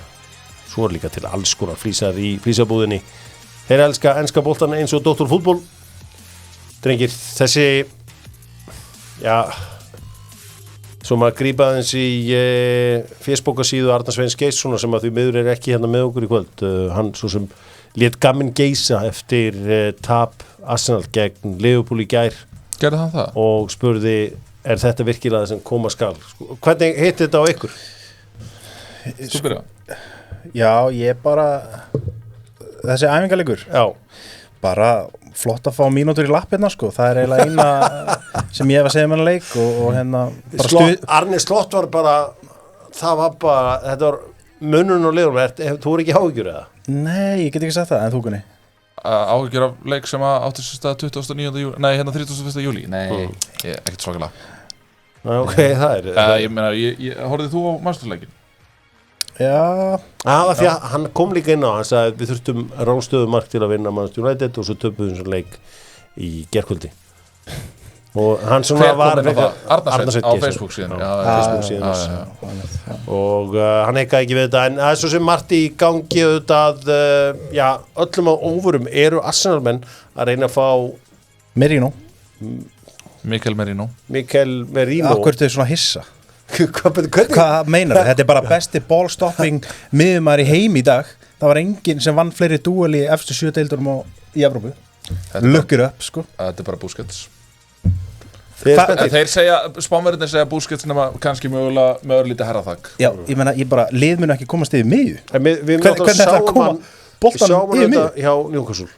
svo er líka til alls konar flísar í flísabúðinni þeir elska enska boltan eins og Dr. Fútból drengir þessi Svo maður grípa aðeins í Facebookasíðu Arnar Sveins Geirssonar sem að því miður ekki hérna með okkur í kvöld. Hann svo sem lét gamminn geisa eftir tap Arsenal gegn Liverpool í gær. Gerði hann það? Og spurði, þetta virkilega það sem koma skal? Hvernig hitti þetta á ykkur? Þú byrja? Já, ég bara þessi æfingarleikur. Já. Bara flott að fá mínútur í lappirna sko, það eiginlega eina sem ég hef að segja með leik og hérna Arne Slott var bara það var bara, þetta var munurinn og liðum, þú voru ekki áhyggjur eða? Nei, ég get ekki sagt það, en þú kunni áhyggjur af leik sem að átti sér stað 29. júli, nei, hérna 31. júli nei, ekkert svakalega ok, það ég meina, horfðið þú á masterleikin? Já, því að hann kom líka inn á, hann sagði við þurftum ránstöðumark til að vinna Manchester United og svo töpuðum sem leik í gerkvöldi og hann svona var Arnar Sveinn á Facebook síðan og hann heikaði ekki við þetta en það svo sem margt í gangi auðvitað, öllum á óvurum eru Arsenal-menn að reyna að fá Mikel Merino Akkur þetta svona hissa Hvað meinar það? Þetta bara besti ballstopping miðumar í heim í dag. Það var enginn sem vann fleiri dúel í efstu 7 deildurum í Evrópu. Lukkir upp, sko. Þetta bara Busquets. Þeir segja, spánverðinir segja Busquets nema kannski mögulega með örlítið herraþak. Já, ég meina, líð mun ekki komast yfir miðju. Við sáum þetta hjá Newcastle.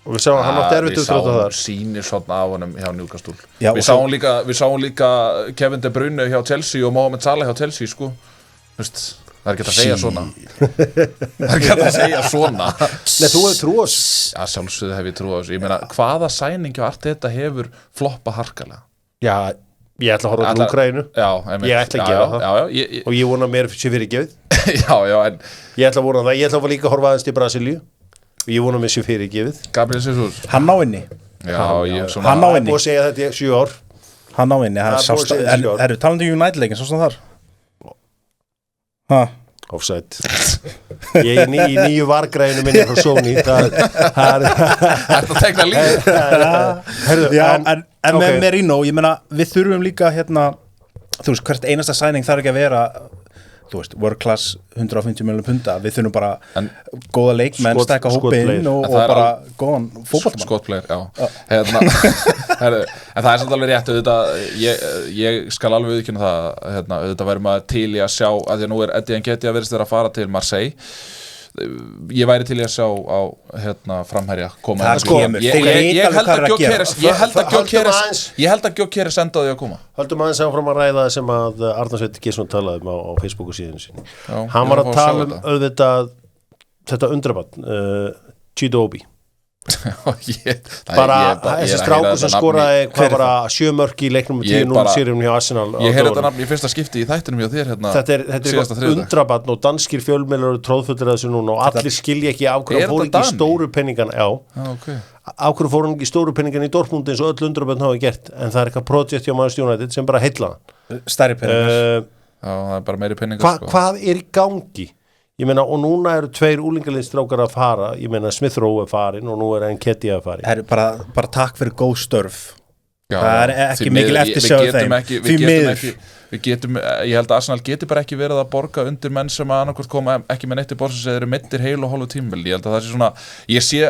Og við sáum hann átti erfitt útrátt á það. Sýnir svona af honum hjá Newcastle. Við sáum líka Kevin De Bruyne hjá Chelsea og Mohamed Salah hjá Chelsea, sko. Vist, það ekki að segja svona. Nei, þú hefur trú á þessu. Já, sjálfsögðu hef ég trú á þessu. Ég meina, hvaða sæning hjá Arteta hefur floppa harkalega? Já, ég ætla að horfa til Úkraínu. Já, ég ætla að gefa það. Og ég vona mér sé fyrir gefið. Já, en ég ætla að vona það. Ég ætla að líka horfa aðeins til Brasilíu. Ég vona mér sé fyrir gefið. Gabriel Jesus. Hann á inni. Já, hann á inni. Búið að segja þetta í 7 ár. Hann á inni. Eru talandi United-leikin, svo svona þar? Offside. Ég er í nýju vargræðinu minni frá Sony. Það er að tegna líf. En með Merino, ég meina, við þurfum líka hérna, þú veist, hvert einasta sæning þarf ekki að vera þú veist, world class 150 miljónum punda, við þurfum bara góða leikmenn, stækka hópinn og bara góðan fótboltamann. Skotplayer, já. En það er samt alveg rétt, ég skal alveg viðurkenna það, auðvitað væri maður til í að sjá, að því að nú Eddie Nketiah virðist vera að fara til Marseille, ég væri til í að sjá á framherja koma. Ég held að Gyökeres endaði að koma. Höldum aðeins áfram að ræða sem að Arnar Sveinn Geirsson talaði á Facebooku síðan sinni. Hann var að tala auðvitað þetta undrabarn, Chidobe. Þessi strákur sem skoraði hvað bara 7 mörk í leiknum 10-0 sérjum hjá Arsenal. Ég heyrði þetta nafn í fyrsta skipti í þættinum hjá þér Þetta er undrabarn og danskir fjölmiðlar eru tróðfullir að þessu núna og allir skilja ekki af hverju fór ekki stóru penningan af hverju fór ekki stóru penningan í Dortmund eins og öll undrabarn hafa gert en það er eitthvað projekt hjá Manchester United sem bara heilla stærri penningar það er bara meiri penningar Hvað er í gangi? Ég meina, og núna eru 2 úlingaliðsstrákar að fara, ég meina Smith Rowe farin og nú Nketiah að fari. Bara takk fyrir góð störf. Já, það er ekki mikil eftirsjá þeim. Við getum, ég held að Arsenal geti bara ekki verið að borga undir menn sem að annarkvort koma ekki með neitt í borðs sem eru meiddir heil og hálfu tímabil. Ég held að það sé svona, ég sé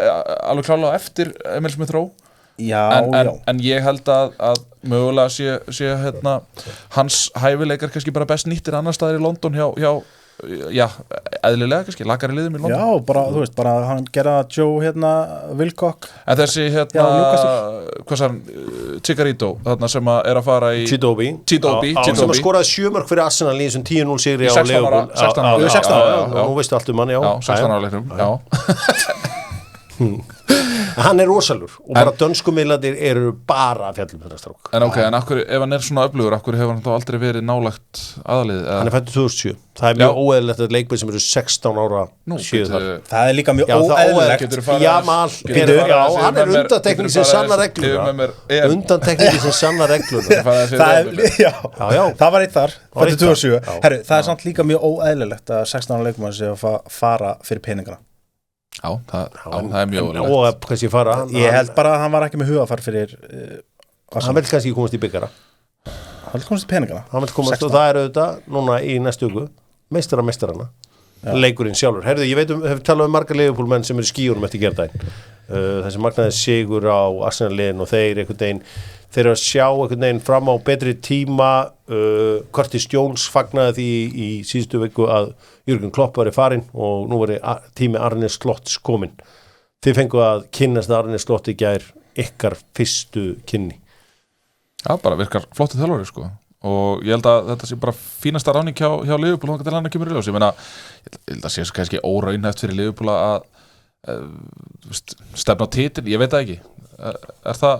alveg klálega eftir Emil Smith Rowe. En ég held að mögulega sé hans hæfileikar kannski bara best nýttir annar staðar í London hjá eðlilega kannski, lakari liðum í London. Já, bara, þú veist, bara hann gera Joe Wilcock. En þessi hvað sann, Chicharito, þarna sem er að fara í Chidobe. Sem að skoraði 7 mörk fyrir Arsenal í þessum 10-0 sigri á Liverpool. 16 ára. Nú veistu allt hann, já. 16 ára leiknum, já. Hann er rosalur og bara dönskumiðlarnir eru bara fjallum þetta strák. En en akkur, ef hann er svona öflugur, akkur hefur hann þá aldrei verið nálægt aðalið? Hann er fættur 2007. Það er mjög óeðlilegt að leikmenn sem eru 16 ára séu þar. Það er líka mjög óeðlilegt. Jamal, hann er undantekning sem sannar regluna. Undantekning sem sannar regluna. Það var eitt þar, fættur 2007. Herru, það er samt líka mjög óeðlilegt að 16 ára leikmenn séu að fara fyrir peningana. Já, það er mjög ólega. Og kannski fara. Ég held bara að hann var ekki með hugafar fyrir Hann vil kannski komast í byggara. hann vil komast í peningana hann vil komast 16. Og það auðvitað núna í næstu viku meistarana leikurinn sjálfur. Herðu, ég veit hef talað margar Liverpool-menn sem eru skíunum eftir gerdaginn. Þessi magnaði sigur á Arsenal-liðin og þeir einhvern veginn þeir að sjá einhvern veginn fram á betri tíma. Curtis Jones fagnaði því í síðustu viku að Jürgen Klopp var farin og nú var tími Arne Slotts komin. Þið fengu að kynnast Arne Slott í gær ykkar fyrstu kynni. Já, bara virkar flottu þjálfari sko. Og ég held að þetta sé bara fínasta ráning hjá Liverpool þangað til hann kemur í ljós. Ég held að sé kannski óraunhæft fyrir Liverpool að stefna á titil, ég veit það ekki. Er það?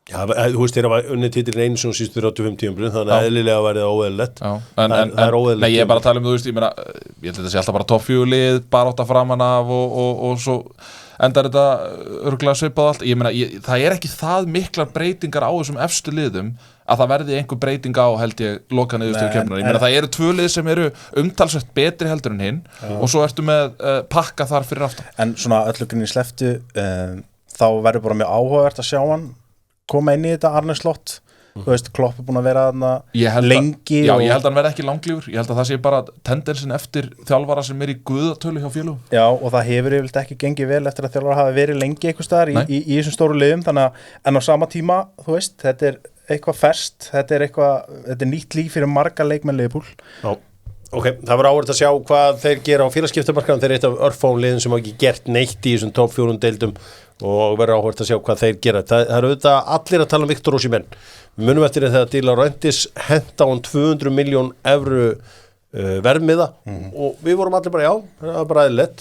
Já, þú veist, þeir hafa unnið titilin einu svona síðustu 35 tímabil, þannig að eðlilega væri það óeðlilegt. Það er óeðlilegt. Nei, ég er bara að tala þú veist, ég held að þetta sé alltaf bara topp 4 lið, bara átta framan af og svo endar þetta örugglega svipað allt. Það er ekki það miklar breytingar á þessum efstu liðum að það verði einhver breyting á held ég loka niðurstöðu keppninnar. Það eru 2 lið sem eru umtalsvert betri heldur en hinn og svo ertu með pakka þar fyrir aftan. En svona öllugrinn í sleftu þá verður bara mjög áhugavert að sjá hann koma inn í þetta Arne Slott. Þú veist, Klopp búin að vera þarna lengi. Já, ég held að hann verði ekki langlífur. Ég held að það sé bara tendensin eftir þjálfara sem í guðatölu hjá félögum. Já, og það hefur yfirleitt ekki gengið vel eftir að þjálfara hafi verið lengi einhvers staðar í þessum stóru liðum. Þannig að en á sama tíma, þú veist, þetta er eitthvað ferskt, þetta er nýtt líf fyrir marga leikmenn Liverpool. Já, ok, það var áhverjum að sjá hvað þeir gera á félagaskiptamarkaðum. Þeir eitt af örfáum liðum sem hafa ekki gert neitt í þessum topp 4 deildum og verður áhverjum að sjá hvað þeir gera. Það eru auðvitað allir að tala Viktor Osimhen. Við munum eftir þegar Di Laurentiis henta á hann 200 milljón evru verðmiða og við vorum allir bara það var bara eðlilegt.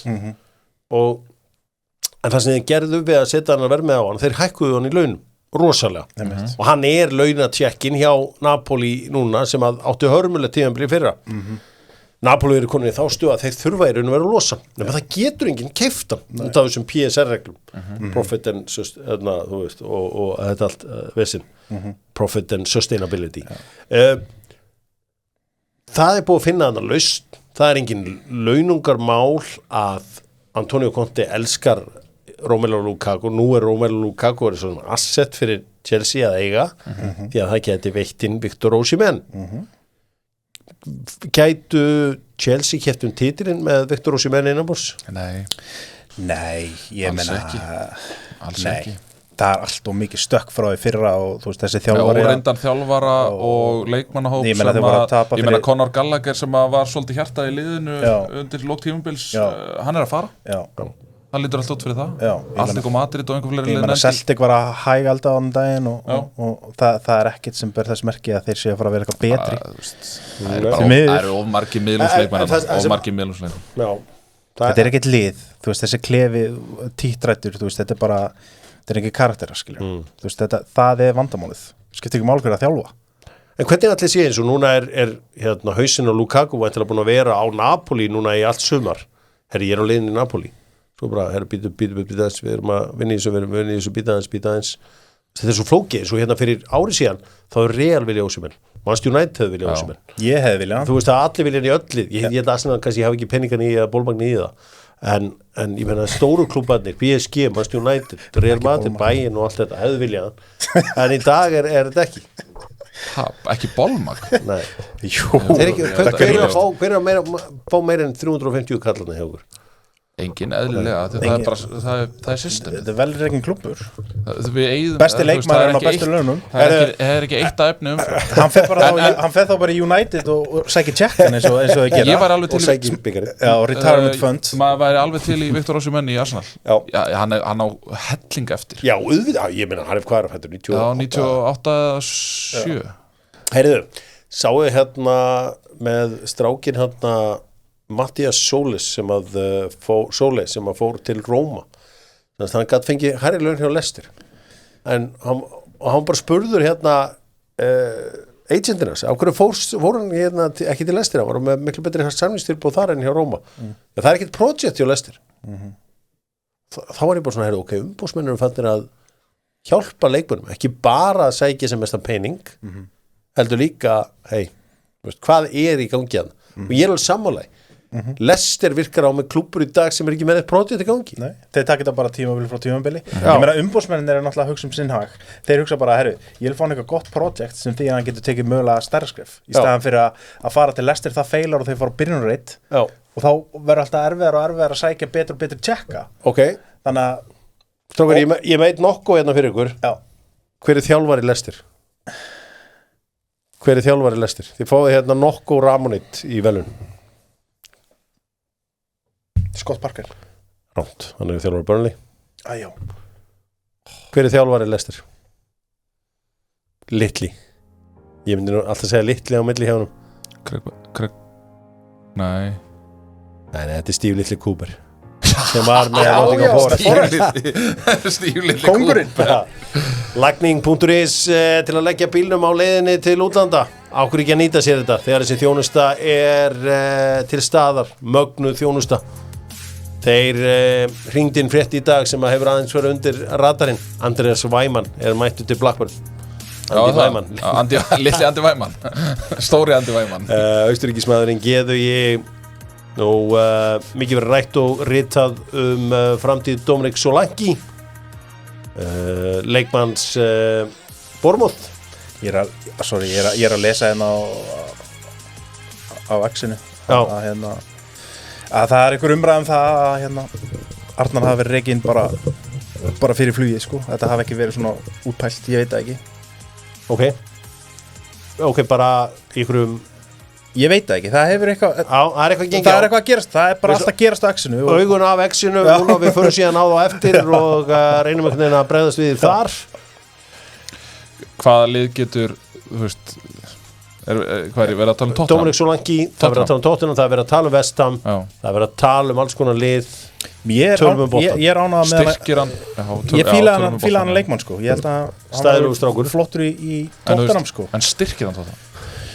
En það sem þeir gerðu við að setja hann að verðmiða á hann, þeir hækkuðu hann í launum rosalega. Og hann launatjekkinn hjá Napoli núna sem áttu hörmulega tímabili fyrra. Napoli eru konin í þá stuð að þeir þurfa í raun að vera að losa. Nefnir það getur enginn keypt hann út af þessum PSR-reglum. Profit and þú veist, og þetta allt vesinn. Profit and sustainability. Það búið að finna hann að lausn. Það enginn launungarmál að Antonio Conte elskar Romelu Lukaku. Nú Romelu Lukaku svona asset fyrir Chelsea að eiga því að það geti veitt inn Viktor Osimhen. Gætu Chelsea keypt titilinn með Viktor Osimhen innanborðs? Nei, ég meina alls ekki. Það er allt og mikið stökk frá því fyrra og þú veist þessi þjálfari óreyndan þjálfara og leikmannahóp ég meina Conor Gallagher sem var svolítið hjarta í liðinu undir lok tímabils hann er að fara hann lítur allt út fyrir það Atletico Madrid og einhver fleiri lið Celtic var að hæga alltaf á þann daginn og það er ekkit sem ber þess merki að þeir séu að fara að vera eitthvað betri það eru of margir miðlungsleikmenn þetta er ekkit lið þú veist þessi klefi títrættur þú veist þetta er bara þetta er ekki karakterar, þú veist, það er vandamálið, skiptir ekki mál fyrir að þjálfa. En hvernig allir sé eins og núna er hausinn og Lukaku væntanlega búin að vera á Napoli núna í allt sumar. Herri, ég á leiðinni í Napoli. Svo bara, herri, býtu aðeins, við erum að vinna í þessu, býta aðeins. Þetta er svo flókið, svo fyrir ári síðan, þá Real vilja Osimhen. Manchester United hefði vilja Osimhen. Ég hefði vilja. Þú veist að allir vilja í öll lið. Ég kannski hafa ekki peningan í að bólmagni í það. En ég meina stóru klúbbarnir PSG, Manchester United, Real Madrid, Bayern og allt þetta hefðu viljað en í dag er þetta ekki ekki bólmagn? Nei hver er að fá meira en 350 kallarna hjá okkur? Engin eðlilega, það er system þetta er velreikin klúbbur besti leikmaðurinn á bestu launum það er ekki eitt að efni hann fer þá bara í United og sækir tjekkan eins og þau gera ég var alveg til og sækir byggari retirement fund maður væri alveg til í Viktor Osimhen í Arsenal hann á helling eftir já, auðvitað, ég meina hann hvað er að fættur 98-7 heyrðu, sáu með strákin Mattias Solis sem að fór til Róma þannig að hann gæti fengið hærri laun hjá Leicester en hann bara spurður agentinans af hverju fór hann ekki til Leicester hann var með miklu betri samningstilboð þar en hjá Róma það er ekkert projekt hjá Leicester þá var ég bara svona ok, umbóðsmennur fannir að hjálpa leikmönnum, ekki bara að sækja sem mestan pening heldur líka hvað er í gangi og ég alveg sammála Leicester virkar á með klúbbur í dag sem ekki með eitt projekt í gangi. Nei, þeir taka þetta bara tímabili frá tímabili. Ég meina umbóðsmennin náttúrulega að hugsa sinn hag. Þeir hugsa bara, herru, ég vil fá eitthvað gott projekt sem því að hann getur tekið mögulega stærra skref í staðan fyrir að fara til Leicester, það feilar og þeir fara byrjunarreitt og þá verður alltaf erfiðar að sækja betur og betur tjekka. Ok. Þannig að Strókar, ég veit nokkuð hérna fyrir ykkur. Já. Hver er þjálfari Leicester? Hver er þjálfari Leicester? Þið fáið hérna nokkuð Ramonit í velun. Scott Parker. Ránt, hann er þjálfari Burnley. Æjá. Hver er þjálfari Leicester? Litli. Ég myndi nú alltaf segja Litli á milli hjá honum. Nei, þetta er Steve Litli Cooper. Sem var með Nottingham Forest. Steve Litli Kóngurinn. Lagning.is til að leggja bílnum á leiðinni til útlanda. Á hverju ekki að nýta sér þetta þegar þessi þjónusta er til staðar, mögnuð þjónusta. Þeir hringdi inn frétt í dag sem að hefur aðeins verið undir radarinn. Andreas Weimann er mættur til Blackburn. Andy Weimann. Litli Andy Weimann. Stóri Andy Weimann. Austurríkismaðurinn Geðu nú mikið verið rætt og ritað framtíð Dominic Solanke, leikmanns Bournemouth. Ég er að lesa hérna á X-inu að það er einhver umræðum það að Arnar hafi verið rekinn bara fyrir flugið sko. Þetta hafi ekki verið svona útpælt, ég veit það ekki. Ok, bara einhverjum. Ég veit það ekki, það hefur eitthvað það er eitthvað gengið það er eitthvað að gerast, það er bara alltaf að gerast á X-inu augun af X-inu, núna við förum síðan á þá eftir og reynum einhvern veginn að bregðast við þar. Hvaða lið getur, þú veist hvað er verið að tala um Tottenham? Dominic Solanke, það er verið að tala um Tottenham, það er verið að tala um West Ham, það er verið að tala um alls konar lið. Ég er ánað með ég fíla hann leikmann sko, ég held að hann var flottur í Tottenham sko. En styrkir hann Tottenham?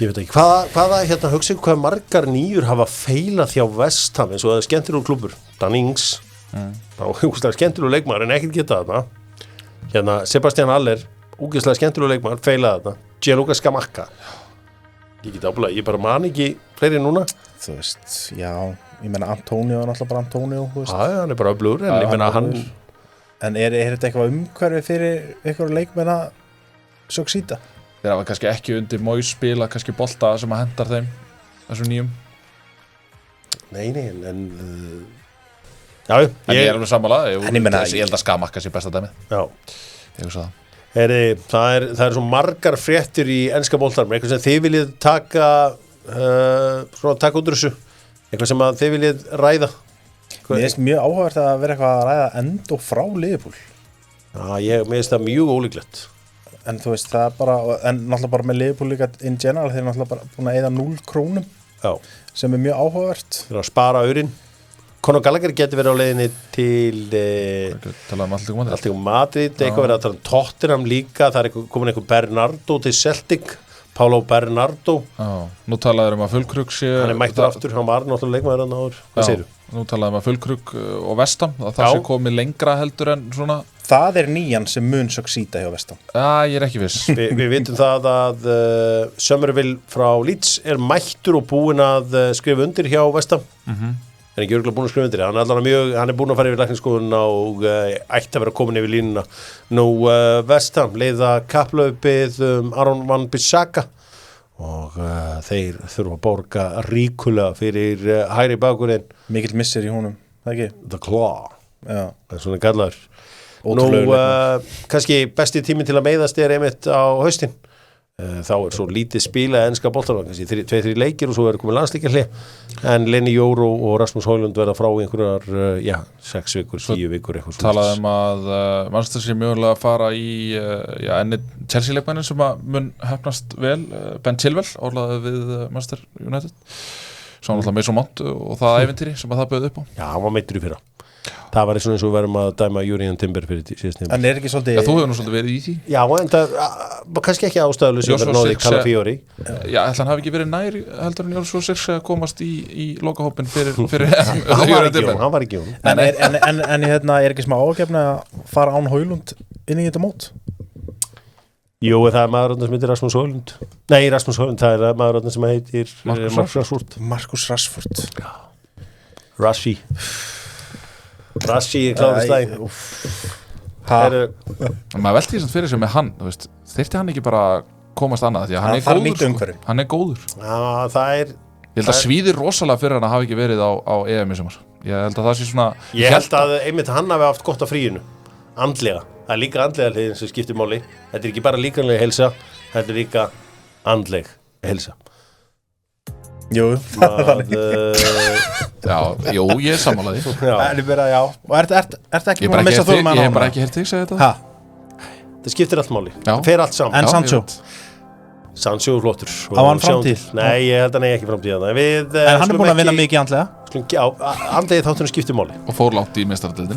Ég veit ekki, hvaða hugsa ykkur hvað margar nýjur hafa feilað hjá West Ham eins og það er skemmtilegur klúbbur. Danny Ings, skemmtilegur leikmaður en ekkert geta þarna. Sebastian Haller, úgeðslega skemmtilegur leikmaður, feilað þarna. Gianluca Scamacca. Ég bara man ekki fleiri núna. Þú veist, já, ég meina Antonio er náttúrulega bara Antonio, þú veist. Já, hann er bara öflugur, en ég meina hann. En er þetta eitthvað umhverfi fyrir ykkur leikmenn að succeeda? Það var kannski ekki undir Moyes spila, kannski bolta sem að hendar þeim, þessum nýjum. Nei, en já, en ég er alveg sammála, ég held að Scamacca sé besta dæmið. Já. Ég hugsa það. Það er svo margar fréttir í enska boltanum, eitthvað sem þið viljið taka út úr þessu, eitthvað sem að þið viljið ræða. Mér finnst mjög áhugavert að vera eitthvað að ræða end og frá Liverpool. Já, mér finnst það mjög ólíklegt. En þú veist, það er bara, en náttúrulega bara með Liverpool líka in general, þeir eru náttúrulega bara búin að eyða 0 krónum, sem er mjög áhugavert. Þeir eru að spara aurinn. Conor Gallagher getur verið á leiðinni til Atletico Madrid, eitthvað verið að tala um Tottenham líka, það er komin einhver Bernardo til Celtic, Paulo Bernardo. Nú talaður að Fullkrug sé hann er mættur aftur, hann var náttúrulega leikmaður hann áður. Hvað segirðu? Nú talaður að Fullkrug og West Ham, það sé komið lengra heldur en svona. Það er nýjan sem mun succeeda hjá West Ham. Ég er ekki viss. Við vitum það að Somerville frá Leeds er mættur og búinn að skrifa undir hjá West Ham. Er ekki örugglega búinn að skrifa undir. Hann er búinn að fara yfir læknisskoðunina og ætti að vera komin yfir línuna. Nú West Ham leiða kapphlaupið Aaron Wan-Bissaka og þeir þurfa að borga ríkulega fyrir hægri bakvörðinn. Mikill missir í honum, það ekki? The Claw. Já. Það er svona kallaður. Nú, kannski besti tíminn til að meiðast er einmitt á haustin. Þá er svo lítið spila enska boltanum, kannski 2-3 leikir og svo verður komið landsleikjarhlé. En Lenny Jóró og Rasmus Højlund verða frá einhverjar 6 vikur, 10 vikur eitthvað. Talaðum að Manchester sé mögulega að fara í enni Chelsea-leikmannin sem að mun hefnast vel, Ben Chilwell, orðlaði við Manchester United. Svo hann alltaf með svo mont og það ævintýri sem að það bauð upp á. Já, hann var meiddur í fyrra. Það var eins og við verðum að dæma Júriðan Timber fyrir síðast nefnir. En er ekki svolítið... Já, þú hefur nú svolítið verið í því. Já, en það kannski ekki ástæðuleg sem verður náði Calafiori. Já, ætla hann hafi ekki verið nær heldur en Jónsson Sirse að komast í lokahópin fyrir Hann var ekki hún. En er ekki smá ágefni að fara án Højlund inn í þetta mót? Jú, það er maðurinn sem heitir Rasmus Højlund. Nei, Rasmus Højlund, það er maðurinn sem heitir Marcus Rashford. Já. Rashi kláður slæg maður velti því samt fyrir sig með hann þyrfti hann ekki bara komast annað því að hann er góður það er ég held að svíðir rosalega fyrir hann að hafa ekki verið á EM í sumar ég held að það sé svona ég held að einmitt hann hafi haft gott á fríinu andlega, það er líka andlega hliðin sem skiptir máli þetta er ekki bara líkamlega heilsa þetta er líka andleg heilsa jú jú, ég er sammálaði og ert ekki að missa þólum ég hef bara ekki heyrt þig segja þetta það skiptir allt máli, það fer allt saman en Sancho er flottur á hann framtíð? Nei, ég held að hann ekki framtíð en hann er búin að vinna mikið andlega andlega þáttunum skiptir máli og fór látt í meistaradeildinni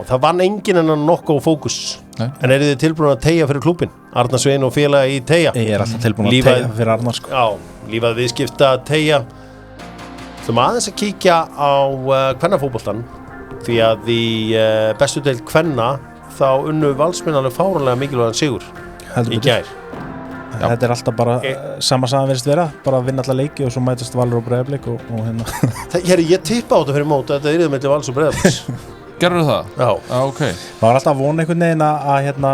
það vann enginn en að nokkuð fókus en eru þið tilbúin að teygja fyrir klúbbin Arnar Svein og félagi í teygja ég er alltaf tilbúin að teygja fyrir Arnar já, lífað viðskipta teygja þú maður aðeins að kíkja á kvennafótboltan því að í bestu deild kvenna þá unnu Valsmenn alveg fáránlega mikilvægan sigur í gær þetta er alltaf bara sama saman verðist vera bara að vinna alla leiki og svo mætast Valur og Breiðablik og hérna ég tippa á þetta fyrir mót að þetta er milli Vals og Breiðabliks gerðu það? Já, ok það var alltaf að vona einhvern veginn að hérna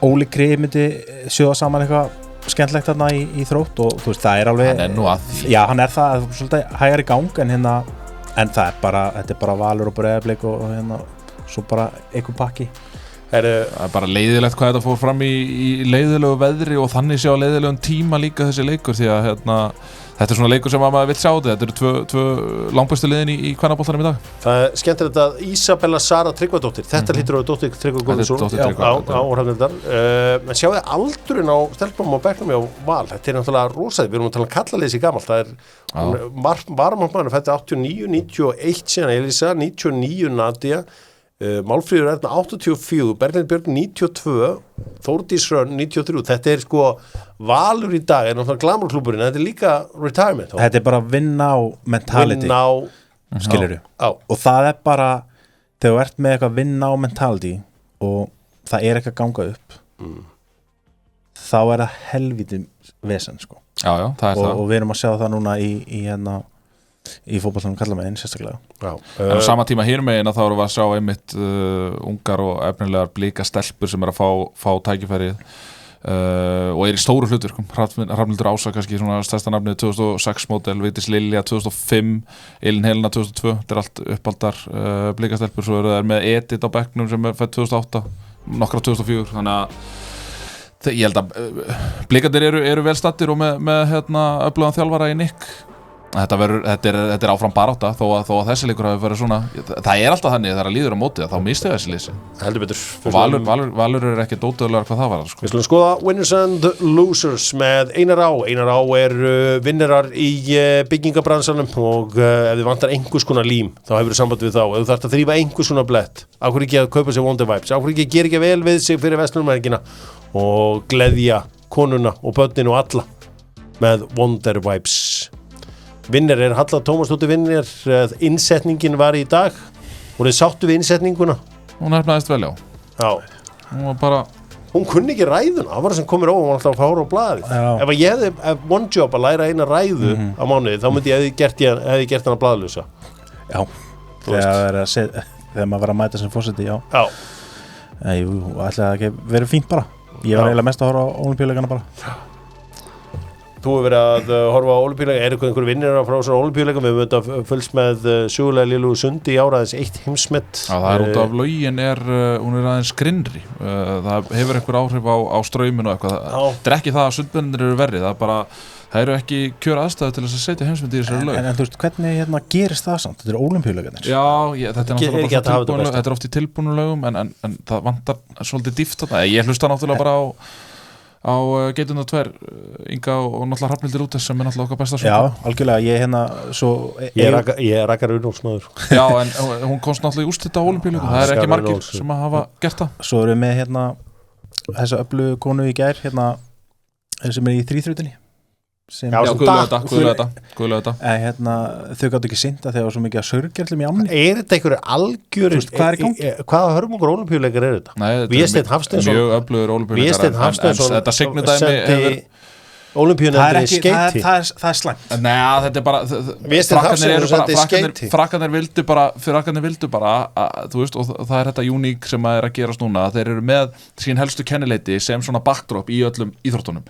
Óli Krið myndi sjóða saman eitthvað skemmtlegt þarna í Þrótt og þú veist það er alveg hann er nú að því já hann er það svolítið hægar í gang en það er bara þetta er bara Valur og Breiðablik og hérna svo bara einhver pakki það er bara leiðilegt hvað þetta fór fram í leiðilegu veðri og þannig sé á leiðilegum tíma líka þessi leikur því að þetta er svona leikur sem maður vill sjá þetta eru tvö langbestu liðin í kvennaboltanum í dag það er skemmtilegt að Ísabella Sara Tryggvadóttir þetta hlýtur á dóttir Tryggva Guðmundsson á Hrafnildar en sjáu þið aldurinn á stelpum og bekknum á Val þetta er náttúrulega rosaði við erum að tala um kallaleysi gamalt það er varmannmann fætti 89, 91 síðan Elisa 99 Nadia Málfríður Erna 84 Berglind Björn 92 Þórdís Hrönn 93 þetta er sko Valur í dag er náttúrulega glamurklúburinn þetta er líka retirement þetta er bara vinna á mentality skilurðu og það er bara þegar þú ert með eitthvað vinna á mentality og það er eitthvað ganga upp þá er það helviti vesen sko já, það er það og við erum að sjá það núna í fótboltanum kallamegin sérstaklega en á sama tíma hinum megin að þá erum við að sjá einmitt ungar og efnilegar blika stelpur sem er að fá tækifærið og er í stóru hlutverkum Hrafnhildur Ása kannski svona stærsta nafnið 2006 módel, Vigdís Lilja 2005 Elín Helena 2002 þetta er allt uppaldar blika stelpur svo eru það með Edith á bekknum sem er fædd 2008 nokkra 2004 þannig að ég held að blikandir eru vel stattir og með öflugan þjálfara í Nick þetta er áfram barátta þó að þessi leikur hafi verið svona það er alltaf þannig þegar að líður á móti þá misti þessi lýsi heldur betur og Valur er ekki dótöðulegar hvað það var sko. Við skulum skoða winners and losers með Einar Á er vinnerar í byggingabransanum og ef þið vantar einhvers konar lím þá hefur þið samband við þá ef þú þarft að þrýfa einhvers konar blett af hverju ekki að kaupa sér Wonder Vibes af hverju ekki að gera ekki vel við sig fyrir verslunarmenningina og gleðja konuna og börnin og alla með Wonder Vibes Vinner er Halla Tómasdóttir vinner innsetningin var í dag og þið sáttu við innsetninguna hún hefnaðist vel hún kunni ekki ræðuna það var það sem komir hún var alltaf að fára á blaði ef ég hefði one job að læra eina ræðu á mánuði þá myndi ég hefði gert hana blaðlösa þegar maður var að mæta sem forseti ætlaði það ekki verið fínt bara ég var eiginlega mest að horfa á Ólympíuleikana bara Þú hefur verið að horfa á Ólympíuleika einhver vinnir frá svona Ólympíuleika við höfum þetta fylgst með sögulega Lillu Sundi í ára aðeins 1 heimsmet það er út af lögin hún er aðeins grinnri það hefur einhver áhrif á strauminu og eitthvað það er ekki það að sundböndinir eru verri það eru ekki kjör aðstæðu til þess að setja heimsmet í þessari lög en þú veist hvernig gerist það samt þetta er Ólympíuleikarnir þetta er oft í tilbúnu lögum en það vantar svolítið dýft ég hlusta náttúrulega bara á Geituna 2 Inga og náttúrulega Hrafnhildur út sem er náttúrulega okkar besta Já, algjörlega, ég er rakkar unnálsmaður Já, en hún komst náttúrulega í úrslit á Ólympíuleikum það er ekki margir sem að hafa gert það Svo erum við með þessa öflugu konu í gær sem er í þríþrautinni Guðlaug þetta þau gátt ekki synda þegar það var svo mikið að saurgerlum í ámni Er þetta einhverju algjörir hvað er í gangi? Hvaða hörmungur Ólympíuleikar er þetta? Vésteinn Hafsteinsson mjög öflugur Ólympíuleikar Vésteinn Hafsteinsson þetta signudæmi Ólympíunefndinni skeyti. Það er slæmt. Nei, þetta bara Frakkarnir vildu bara að, þú veist, og það er þetta uník sem að gerast núna, þeir eru með sín helstu kennileiti sem svona backdrop í öllum íþróttunum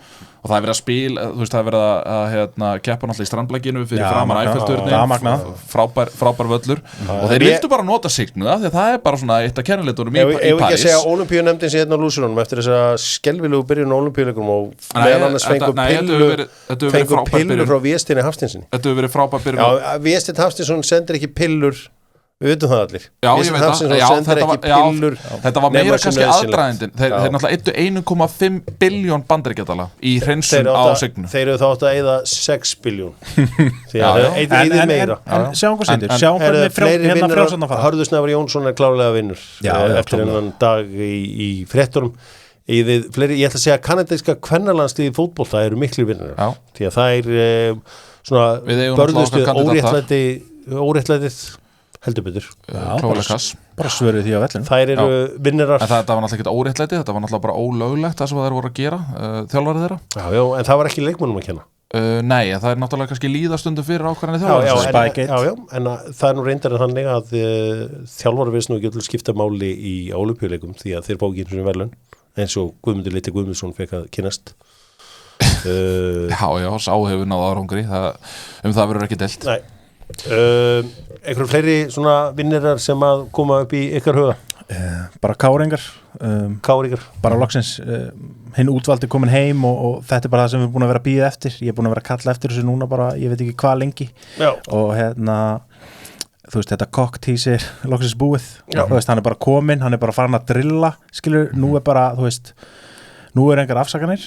og það er verið að spila, þú veist, það er verið að keppa náttúrulega í strandblækinu fyrir framan Æffelturnin, frábær völlur og þeir vildu bara nota signuða því að það er bara svona eitt af kennileitunum í París. Ef ekki að segja Ólympíunefndin sé hérna á lúsunum eftir þess að skelvilegu byrjun á Ólympíuleikum og meðan annars fengur pillu frá Vésteini Hafsteinssyni. Þetta hefur verið frábær byrjun. Já, Vésteinn Hafsteinsson sendir ekki pillur. Við veitum það allir. Já, ég veit það. Þetta var meira kannski aðdragandinn. Þeir náttúrulega 1,5 billjón bandaríkjadala í hreinsun á signu. Þeir eru þá átt að eyða 6 billjón. Því að eyðið meira. En sjáum hvað sýndir. Sjáum hvernig hérna frjálsarnar fara. Hörður Snævar Jónsson er klárlega vinnur eftir hennan dag í fréttunum. Ég ætla að segja að kanadíska kvennalandsliðið í fótbolta eru miklu vinnur. Því að það er svona börðustu óréttlætið heldur betur. Bara svöruð því á vellinu. Þær eru vinnirar. En þetta var náttúrulega ekkert óréttlæti, þetta var náttúrulega bara ólöglegt það sem þær voru að gera, þjálfarið þeirra. Já, en það var ekki leikmönnum að kenna. Nei, það er náttúrulega kannski líðastundu fyrir ákvarðanir þjálfarið. Já, en það er nú reyndar þannig að þjálfarið veist nú ekki öll skipta máli í Ólympíuleikum því að þeir fá ekki eins og verðlaun eins og Guðmundur Leiti Guðmundsson fekk að kynnast. Já, sá hefur náð árangri, það verður ekki deilt. Nei. Einhverjum fleiri svona vinnirar sem að koma upp í ykkar huga? Bara káringar bara loksins hinn útvaldi komin heim og þetta er bara það sem við erum búin að vera að bíða eftir ég er búin að vera að kalla eftir þessu núna bara ég veit ekki hvað lengi og hérna þú veist þetta kokk-tísir loksins búið þú veist hann er bara komin, hann er bara farin að drilla skilur, nú er bara þú veist nú er engar afsakanir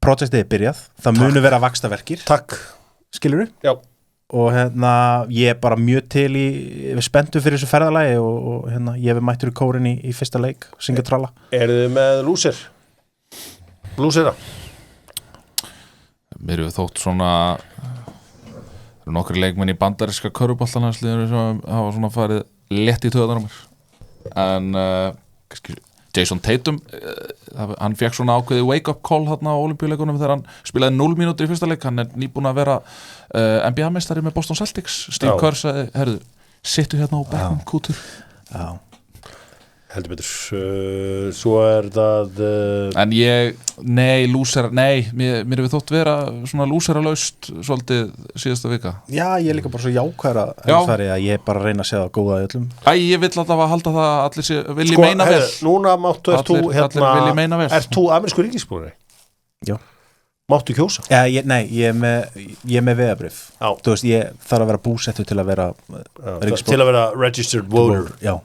projektið er byrjað það munu vera vaxtaverkir skilur við? Já og hérna ég er bara mjög til við spenntum fyrir þessu ferðalagi og hérna ég hef mættur í kórin í fyrsta leik syngja tralla. Eru þið með lúsera? Mér hefur þótt svona nokkri leikmenn í bandaríska körfuboltalandsliðinu sem hafa svona farið létt í töðunar á mér en Jason Tatum hann fekk svona ákveðið wake-up call þarna á Ólympíuleikunum þegar hann spilaði 0 mínútur í fyrsta leik hann er nýbúin að vera NBA-meistari með Boston Celtics Steve Kerr sagði, herðu, sittu hérna á bekknum kútur Já heldur betur svo er það en mér hefur þótt vera svona lúseralaust svolítið síðasta vika Já, ég er líka bara svo jákværa að ég bara reyna að segja það góða í öllum ég vil alltaf að halda það að allir vilji meina vel núna máttu allir vilji meina vel Ert þú amerískur ríkisborgari? Já Máttu kjósa? Nei, ég er með vegabrif Þú veist, ég þarf að vera búsettur til að vera til að vera registered voter Já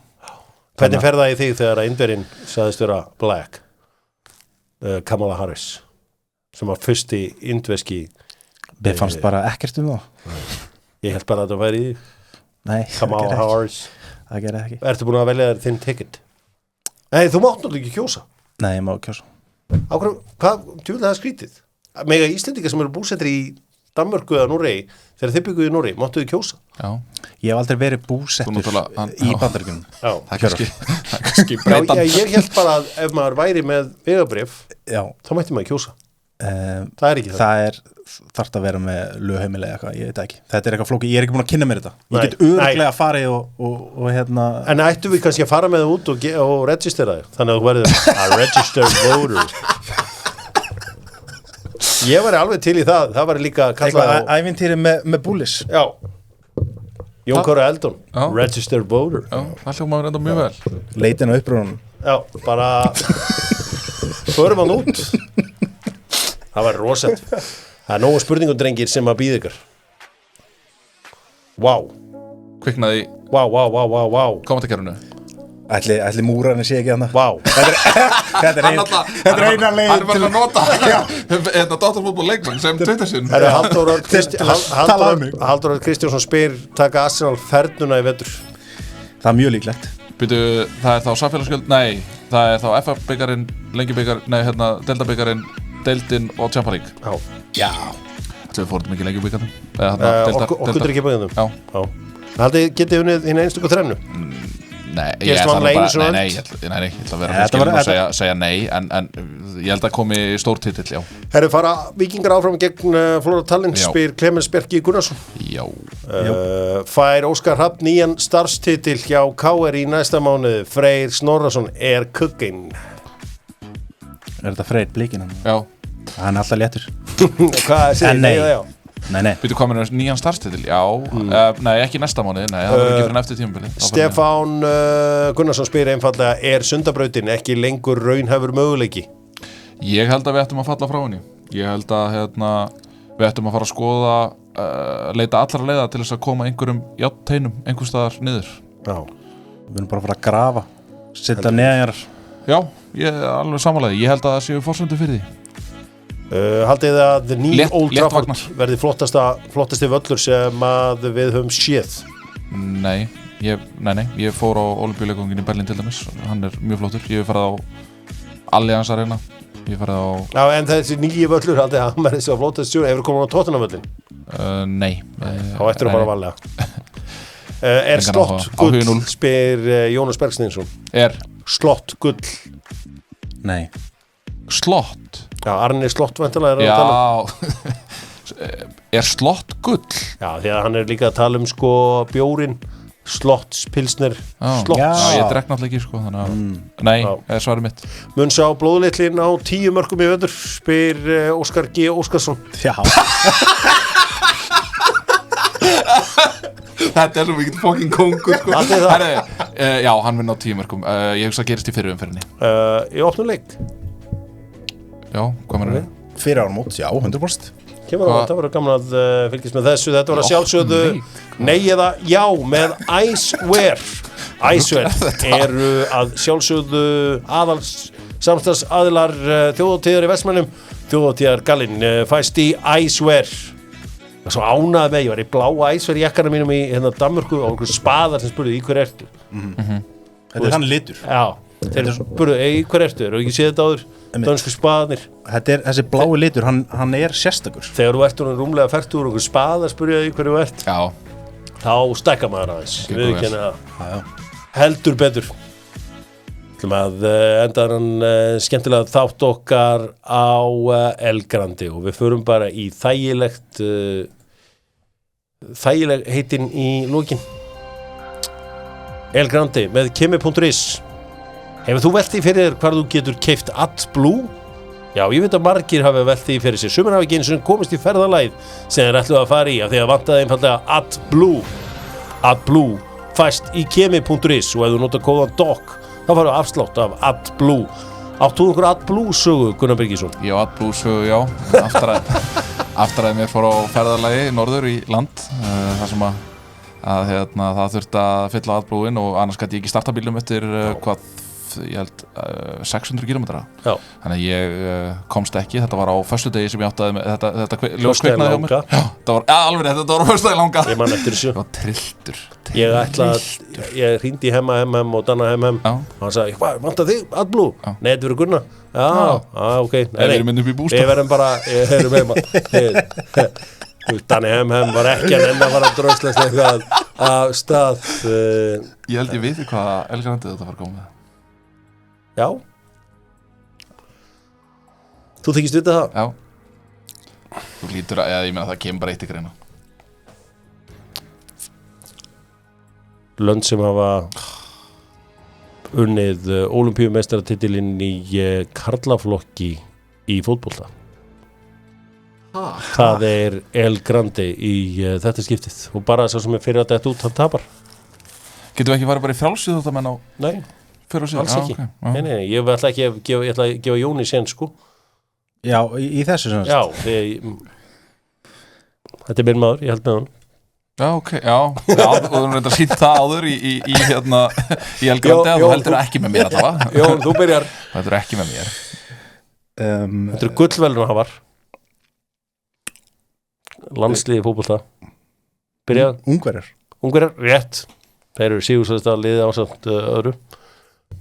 Hvernig fer það í þig þegar að Indverjinn sagðist vera black Kamala Harris sem var fyrsti indverski Mér fannst bara ekkert um það Ég held bara að það væri í þig Nei, Kamala Harris Það gerði ekki Ertu búin að velja þér þinn ticket? Nei, þú mátt náttúrulega ekki kjósa Nei, ég má kjósa Hvað tjúlega það skrítið? Mega Íslendingar sem eru búsettir í Danmörku eða Noregi þegar þið bygguðu í Noregi, máttu þið kjósa? Já. Ég hef aldrei verið búsettur í Bandaríkjunum. Það er kannski breytan. Ég held bara að ef maður væri með vegabréf, þá mætti maður kjósa. Það er ekki það. Það þarf að vera með lögheimili eða eitthvað, ég veit ekki. Þetta er eitthvað flókið, ég er ekki búin að kynna mér þetta. Ég get örugglega farið og hérna... En ættum við kannski að fara með það út og registera þig? Þannig að þú verður a registered voter. Ég var alveg til í það var líka kallað ævintýri með búlis Já Jón Kári Eldon registered voter Það hljómaður enda mjög vel Leitin á upprúnum Já, bara förum hann út Það var rosett Það er nógu spurningum drengir sem að býða ykkur Vá Kviknaði Vá Kommentarkerfinu Ætli múrarnir sé ekki hana Vá Þetta er eina leið Hann er bara að nota Þetta dottorfútból leikmann sem Twitter sinn Halldór Kristjánsson spyr taka Arsenal fernuna í vetur Það er mjög líklegt Býtu, það er þá samfélagsgjöld Nei, það er þá FA-byggarinn Lengjubyggar, Deildabyggarinn Deildin og Champions League Já Þetta við fórum ekki Lengjubyggarinn Okkur er ekki byggarinn Já Haldið getið unnið hinn einstöku þrennu Nei, ég Gerist ætla vanlega bara, einu svona nei, ég ætla að vera með skilum og segja nei en ég held að komi stór titill, já. Herru, fara Víkingar áfram gegn Flóra Tallinn, spyr Klemens Bjarki Gunnarsson. Já. Fær Óskar Hrafn nýjan starfstitil hjá KR í næsta mánuði. Freyr Snorrason er kugginn. Er þetta Freyr Blikinn? Já. Hann er alltaf léttur. Hvað segir þið það, já? Nei. Býtu komin nýjan starfstitil? Já. Nei, ekki næsta mánuði, nei, það verður ekki fyrir eftir tímabili. Stefán Gunnarsson spyr einfallega, er Sundabrautin ekki lengur raunhæfur möguleiki? Ég held að við ættum að falla frá henni. Ég held að við ættum að fara að skoða, leita allra leiða til þess að koma einhverjum játneinum einhvers staðar niður. Já. Við erum bara að fara að grafa, setja neðar. Já, ég er alveg sammálaði. Ég held að það séu forsöndu fyrir því. Haldið að ný Old Trafford Létt verði flottasti völlur sem að við höfum séð? Nei, ég fór á Ólympíuleikvangin í Berlín til dæmis. Hann er mjög flottur. Ég hef farið á Allianz Arena. Ég hef farið á... Já, en þessi nýji völlur, haldið að hann verði svo flottast stjórn. Hefur komið á Tottenham-völlin? Nei. Þá ættir þú bara varlega. Er slott gull, spyr Jónas Bergsninsson. Er slott gull? Nei. Slott? Já, Arni Slott væntanlega er að tala um. Er slott gull? Já, því að hann er líka að tala um sko bjórin, Slotts, Pilsner, Slotts. Já, ég drekk náttúrulega ekki sko, þannig að nei, er svarið mitt. Mun sá blóðlitlinn á 10 mörkum í vetur, spyr Óskar G. Óskarsson. Já. Þetta er svo mikið fucking kongur sko. Já, hann mun á 10 mörkum. Ég hugsa að gerist í fyrirumferðinni. Í opnum leik. Já, hvað meður við? Fyrir áramót, já, 100%. Það var gaman að fylgjast með þessu. Þetta var að sjálfsögðu nei eða já með Icewear. Icewear eru að sjálfsögðu aðals samstarfsaðilar þjóðhátíðar í Vestmannum. Þjóðhátíðargallinn fæst í Icewear. Það var svo ánægð með, ég var í bláa Icewear jakkana mínum í Danmörku og einhver spaðar sem spurði í hver ertu. Þetta er hann litur. Já. Þeir spurðu, í hver ertu? Eru ekki séð þetta áður? Dönsku spaðarnir. Þessi blái litur, hann er sérstakur. Þegar þú ert rúmlega fertur og einhver spaðar spurði í hverju þú ert. Já. Þá stækkar maður aðeins. Viðurkenna það. Heldur betur. Ætlum að enda hann skemmtilega þátt okkar á El Grande og við förum bara í þægileg heitin í lokin. El Grande með kimi.is. Hefur þú velt því fyrir þér hvar þú getur keypt AdBlue? Já, ég veit að margir hafa velt því fyrir sér. Sumir hafa ekki einu sinni komist í ferðalagið sem þeir ætluðu að fara í af því að vantaði einfaldlega AdBlue. AdBlue fæst í kimi.is og ef þú notar kóðan DOC þá farðu afslátt af AdBlue. Áttu einhver AdBlue sögu, Gunnar Birgisson? Já, AdBlue sögu, já. Aftur að mér fór á ferðalagi norður í land þar sem að það þurfti að fylla AdBlue-in og annars gæti ég ekki starta bílum eftir ég held 600 kilometra. Já. Þannig að ég komst ekki, þetta var á föstudegi sem ég áttaði með þetta ljós kviknaði hjá mér. Já, þetta var alveg þetta var á föstudegi langa. Ég man eftir þessu. Það var trilltur. Ég hringdi í Hemma og Danna Hemma og hann sagði, hvað, vantar þig AdBlue? Nei, þetta verður Gunnar. Já, ok. Við erum inn upp í bústað. Við verðum bara, erum heima. Danni Hemma var ekki að nenn að fara að dröslast eitthvað af stað. Ég held ég veit hvaða El Grande þetta var komið. Já. Þú þykist vita það? Já. Þú lítur að, ég meina það kemur bara eitt í greina. Lönd sem hafa unnið ólympíumeistaratitilinn í karlaflokki í fótbolta. Það er El Grande í þetta skiptið og bara sá sem er fyrir að þetta út, hann tapar. Getum við ekki farið bara í frjálsíð þetta menn á? Nei. Alls ekki. Okay. Nei, ég ætla ekki að gefa Jóni sen sko. Já, í þessu semst. Já, þetta er minn maður, ég held með hann. Já, ok, já, og þú erum reynda að sýnt það áður í El Grande að þú heldur ekki með mér allavega. Jón, þú byrjar. Þú heldur ekki með mér. Þetta eru gullverðlaunahafar. Landsliði fótbolta. Byrjað. Ungverjar, rétt. Þeir eru sigursæðast að liði ásamt öðru.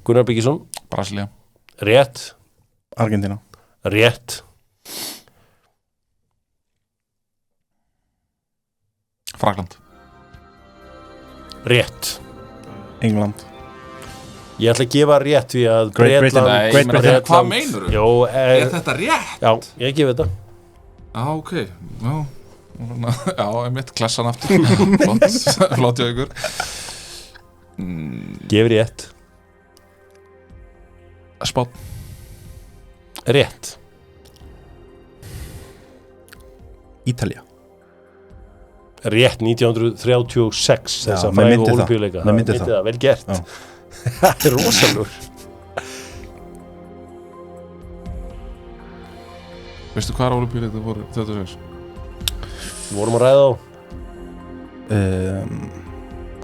Gunnar Birgisson. Brasilia. Rétt. Argentina. Rétt. Frakkland. Rétt. England. Ég ætla að gefa rétt því að Great Britain. Nei, Great Britain. hvað meinurðu? Jó, þetta rétt? Já, ég gefi þetta. Ok, já, einmitt, klassan aftur. Flott hjá ykkur. Gefi rétt. Spánn. Rétt. Ítalía. Rétt 1936 þess að mér frægu myndi það. Ólympíuleika. Mér myndi það. Vel gert. Það rosalur. Veistu hvað Ólympíuleikar voru 36? Við vorum að ræða á.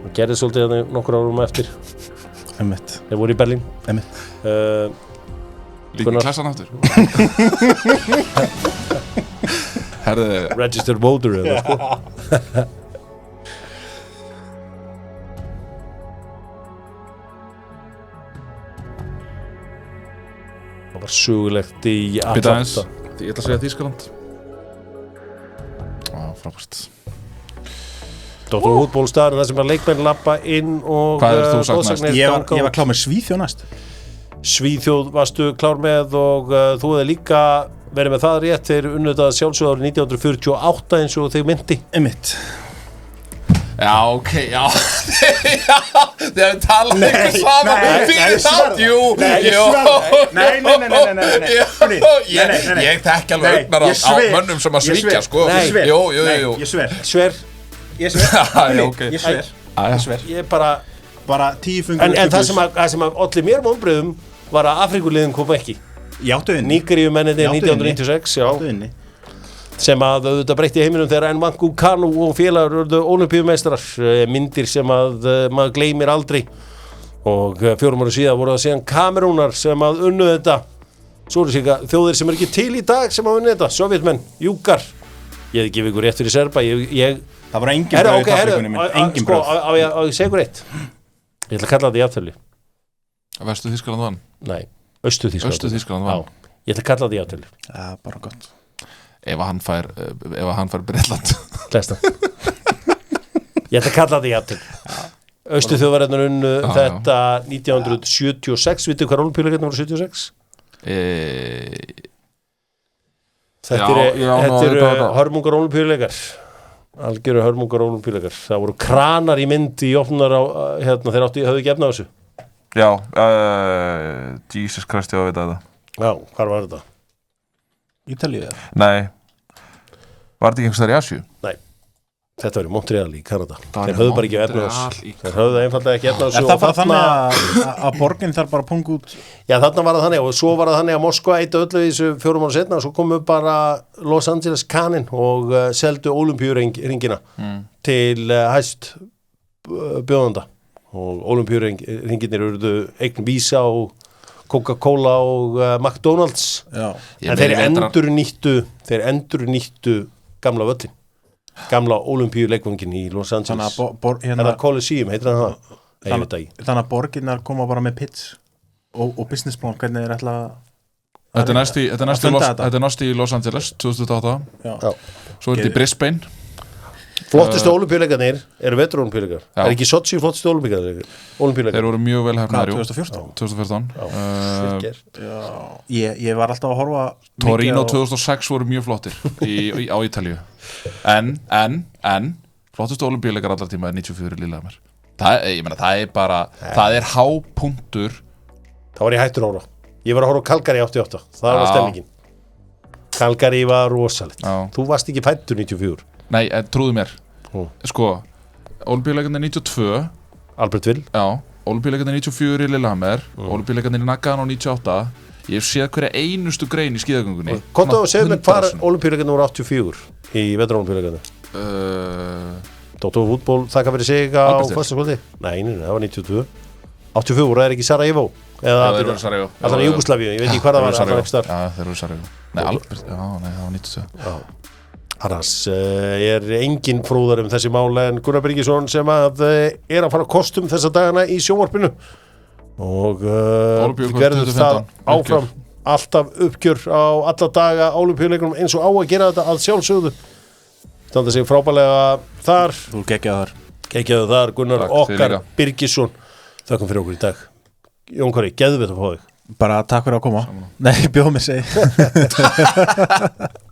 Það gerði svolítið þannig nokkur árum eftir. Einmitt. Þeir voru í Berlín. Einmitt. Líka klassan aftur. Herðu, Registered voter eða sko. Það var sögulegt í bíddu aðeins. Atlanta. Ég ætla að segja Þýskaland. Frábært. Dr. Fútbólstaðurinn þar sem að leikmenn lappa inn og Hvað hefur þú sagt goðsagnir Ég ganga var út. klár með Svíþjóð næst. Svíþjóð varstu klár með og þú hefði líka verið með það rétt þeir unnvitað sjálfsögðu árið 1948 eins og þeir myndi. Einmitt. Já, ok, já. Þið hefum talað eitthvað saman fyrir þátt, jú. Nei. Ég þekki alveg augnar á mönnum sem að svíkja, sko. Jú. Ég sver. Sver. Ég sver. Ég sver. Ég bara 10 fungur. En það sem að olli mér vonbrigðum var að Afríkuliðin kom ekki. Ég áttu inni. Nígeríumennirnir 1996, já. Áttu inni. Sem að auðvitað breytti heiminum þegar Nwankwo Kanu og félagar urðu ólympíumeistrar, myndir sem að maður gleymir aldrei og 4 ára síðan voru það síðan Kamerúnar sem að unnu þetta. Svo eru síðan þjóðir sem er ekki til í dag sem að unnu þetta, sovjetmenn, júkar. Ég hefði gefið ykkur rétt fyrir Serba. Það var engin bröð í Afríkunni minn, engin bröð. Á ég segi ykkur eitt. Ég ætla að kalla þetta í aftölu. Vestu Þýskaland vann? Nei, Austur Þýskaland vann. Ég ætla að kalla þetta í aftölu. Já, bara gott. Ef hann fær Bretland. Klesta. Ég ætla að kalla þetta í aftölu. Austur þjóðverðarnir unnu þetta 1976. Vitið hvað Ólympíuleikarnir voru 76? Þetta eru hörmungar Ólympíuleikar. Algjöru hörmungar Ólympíuleikar. Það voru kranar í mynd í opnar á þeir höfðu ekki efna á þessu. Já, Jesus Christ, ég var að vita þetta. Já, hvað var þetta? Ítalíu? Nei. Var þetta ekki einhvers þar í Asíu? Nei. Þetta var í Montreal í Kanada. Þeir höfðu bara ekki efna á þessu. Þeir höfðu einfallega ekki efna á þessu. Er það bara þannig að borgin þarf bara að punga út? Já, þarna var það þannig og svo var það þannig að Moskva eitt öllu í þessu 4 ára setna og svo komu bara Los Angeles Canin og seldu Ólympíuringina til hæst bjóðanda og Ólympíuringirnir urðu eign Visa og Coca-Cola og McDonald's. Já. En þeir endurnýttu gamla völlin. Gamla Ólympíuleikvangin í Los Angeles. Þannig að Coliseum, heitir hann það? Þannig að borginnar koma bara með pitch og businessplan, hvernig þeir ætla að Þetta er næst í Los Angeles 2008. Já. Svo er þetta í Brisbane. Flottustu Ólympíuleikarnir eru vetur-Ólympíuleikar. Er ekki Sochi flottustu Ólympíuleikar? Þeir voru mjög vel hefnaðir. 2014? Já. Ég var alltaf að horfa Torino 2006 voru mjög flottir á Ítalíu. En flottustu Ólympíuleikar allar tíma er 94 í Lillehammer. Það er bara það er hápunktur. Það var í hættur ára. Ég var að horfa á Calgary 88. Það var stemmingin. Calgary var rosalegt. Þú varst ekki fæddur 94. Nei, trúðu mér. Sko, Ólympíuleikarnir 92. Albertville. Já, Ólympíuleikarnir 94 í Lillehammer, Ólympíuleikarnir í Nagano 98. Ég hef séð hverja einustu grein í skíðagöngunni. Hvað þú segir mér hvar Ólympíuleikarnir voru 84 í vetur-Ólympíuleikarnir? Dr. Fútból þakka fyrir sig á föstudagskvöldi? Nei, það var 92. 84 voru það ekki Sarajevo? Eða allan í Júgoslavíu, ég veit ekki hvað það var allan ekki starf. Já, þeir voru Sarajevo. Nei, Albert, það var 92. Annars er engin frúðar þessi mála en Gunnar Birgisson sem að er að fara kostum þessa dagana í sjónvarpinu og verður það áfram alltaf uppgjör á alla daga Ólympíuleikunum eins og á að gera þetta að sjálfsögðu. Standa sig frábælega þar. Þú geggjaðu þar Gunnar okkar Birgisson. Þakkum fyrir okkur í dag. Jón Kári, geðveikt að fá þig bara takk fyrir að koma. Nei, bjóð mér segi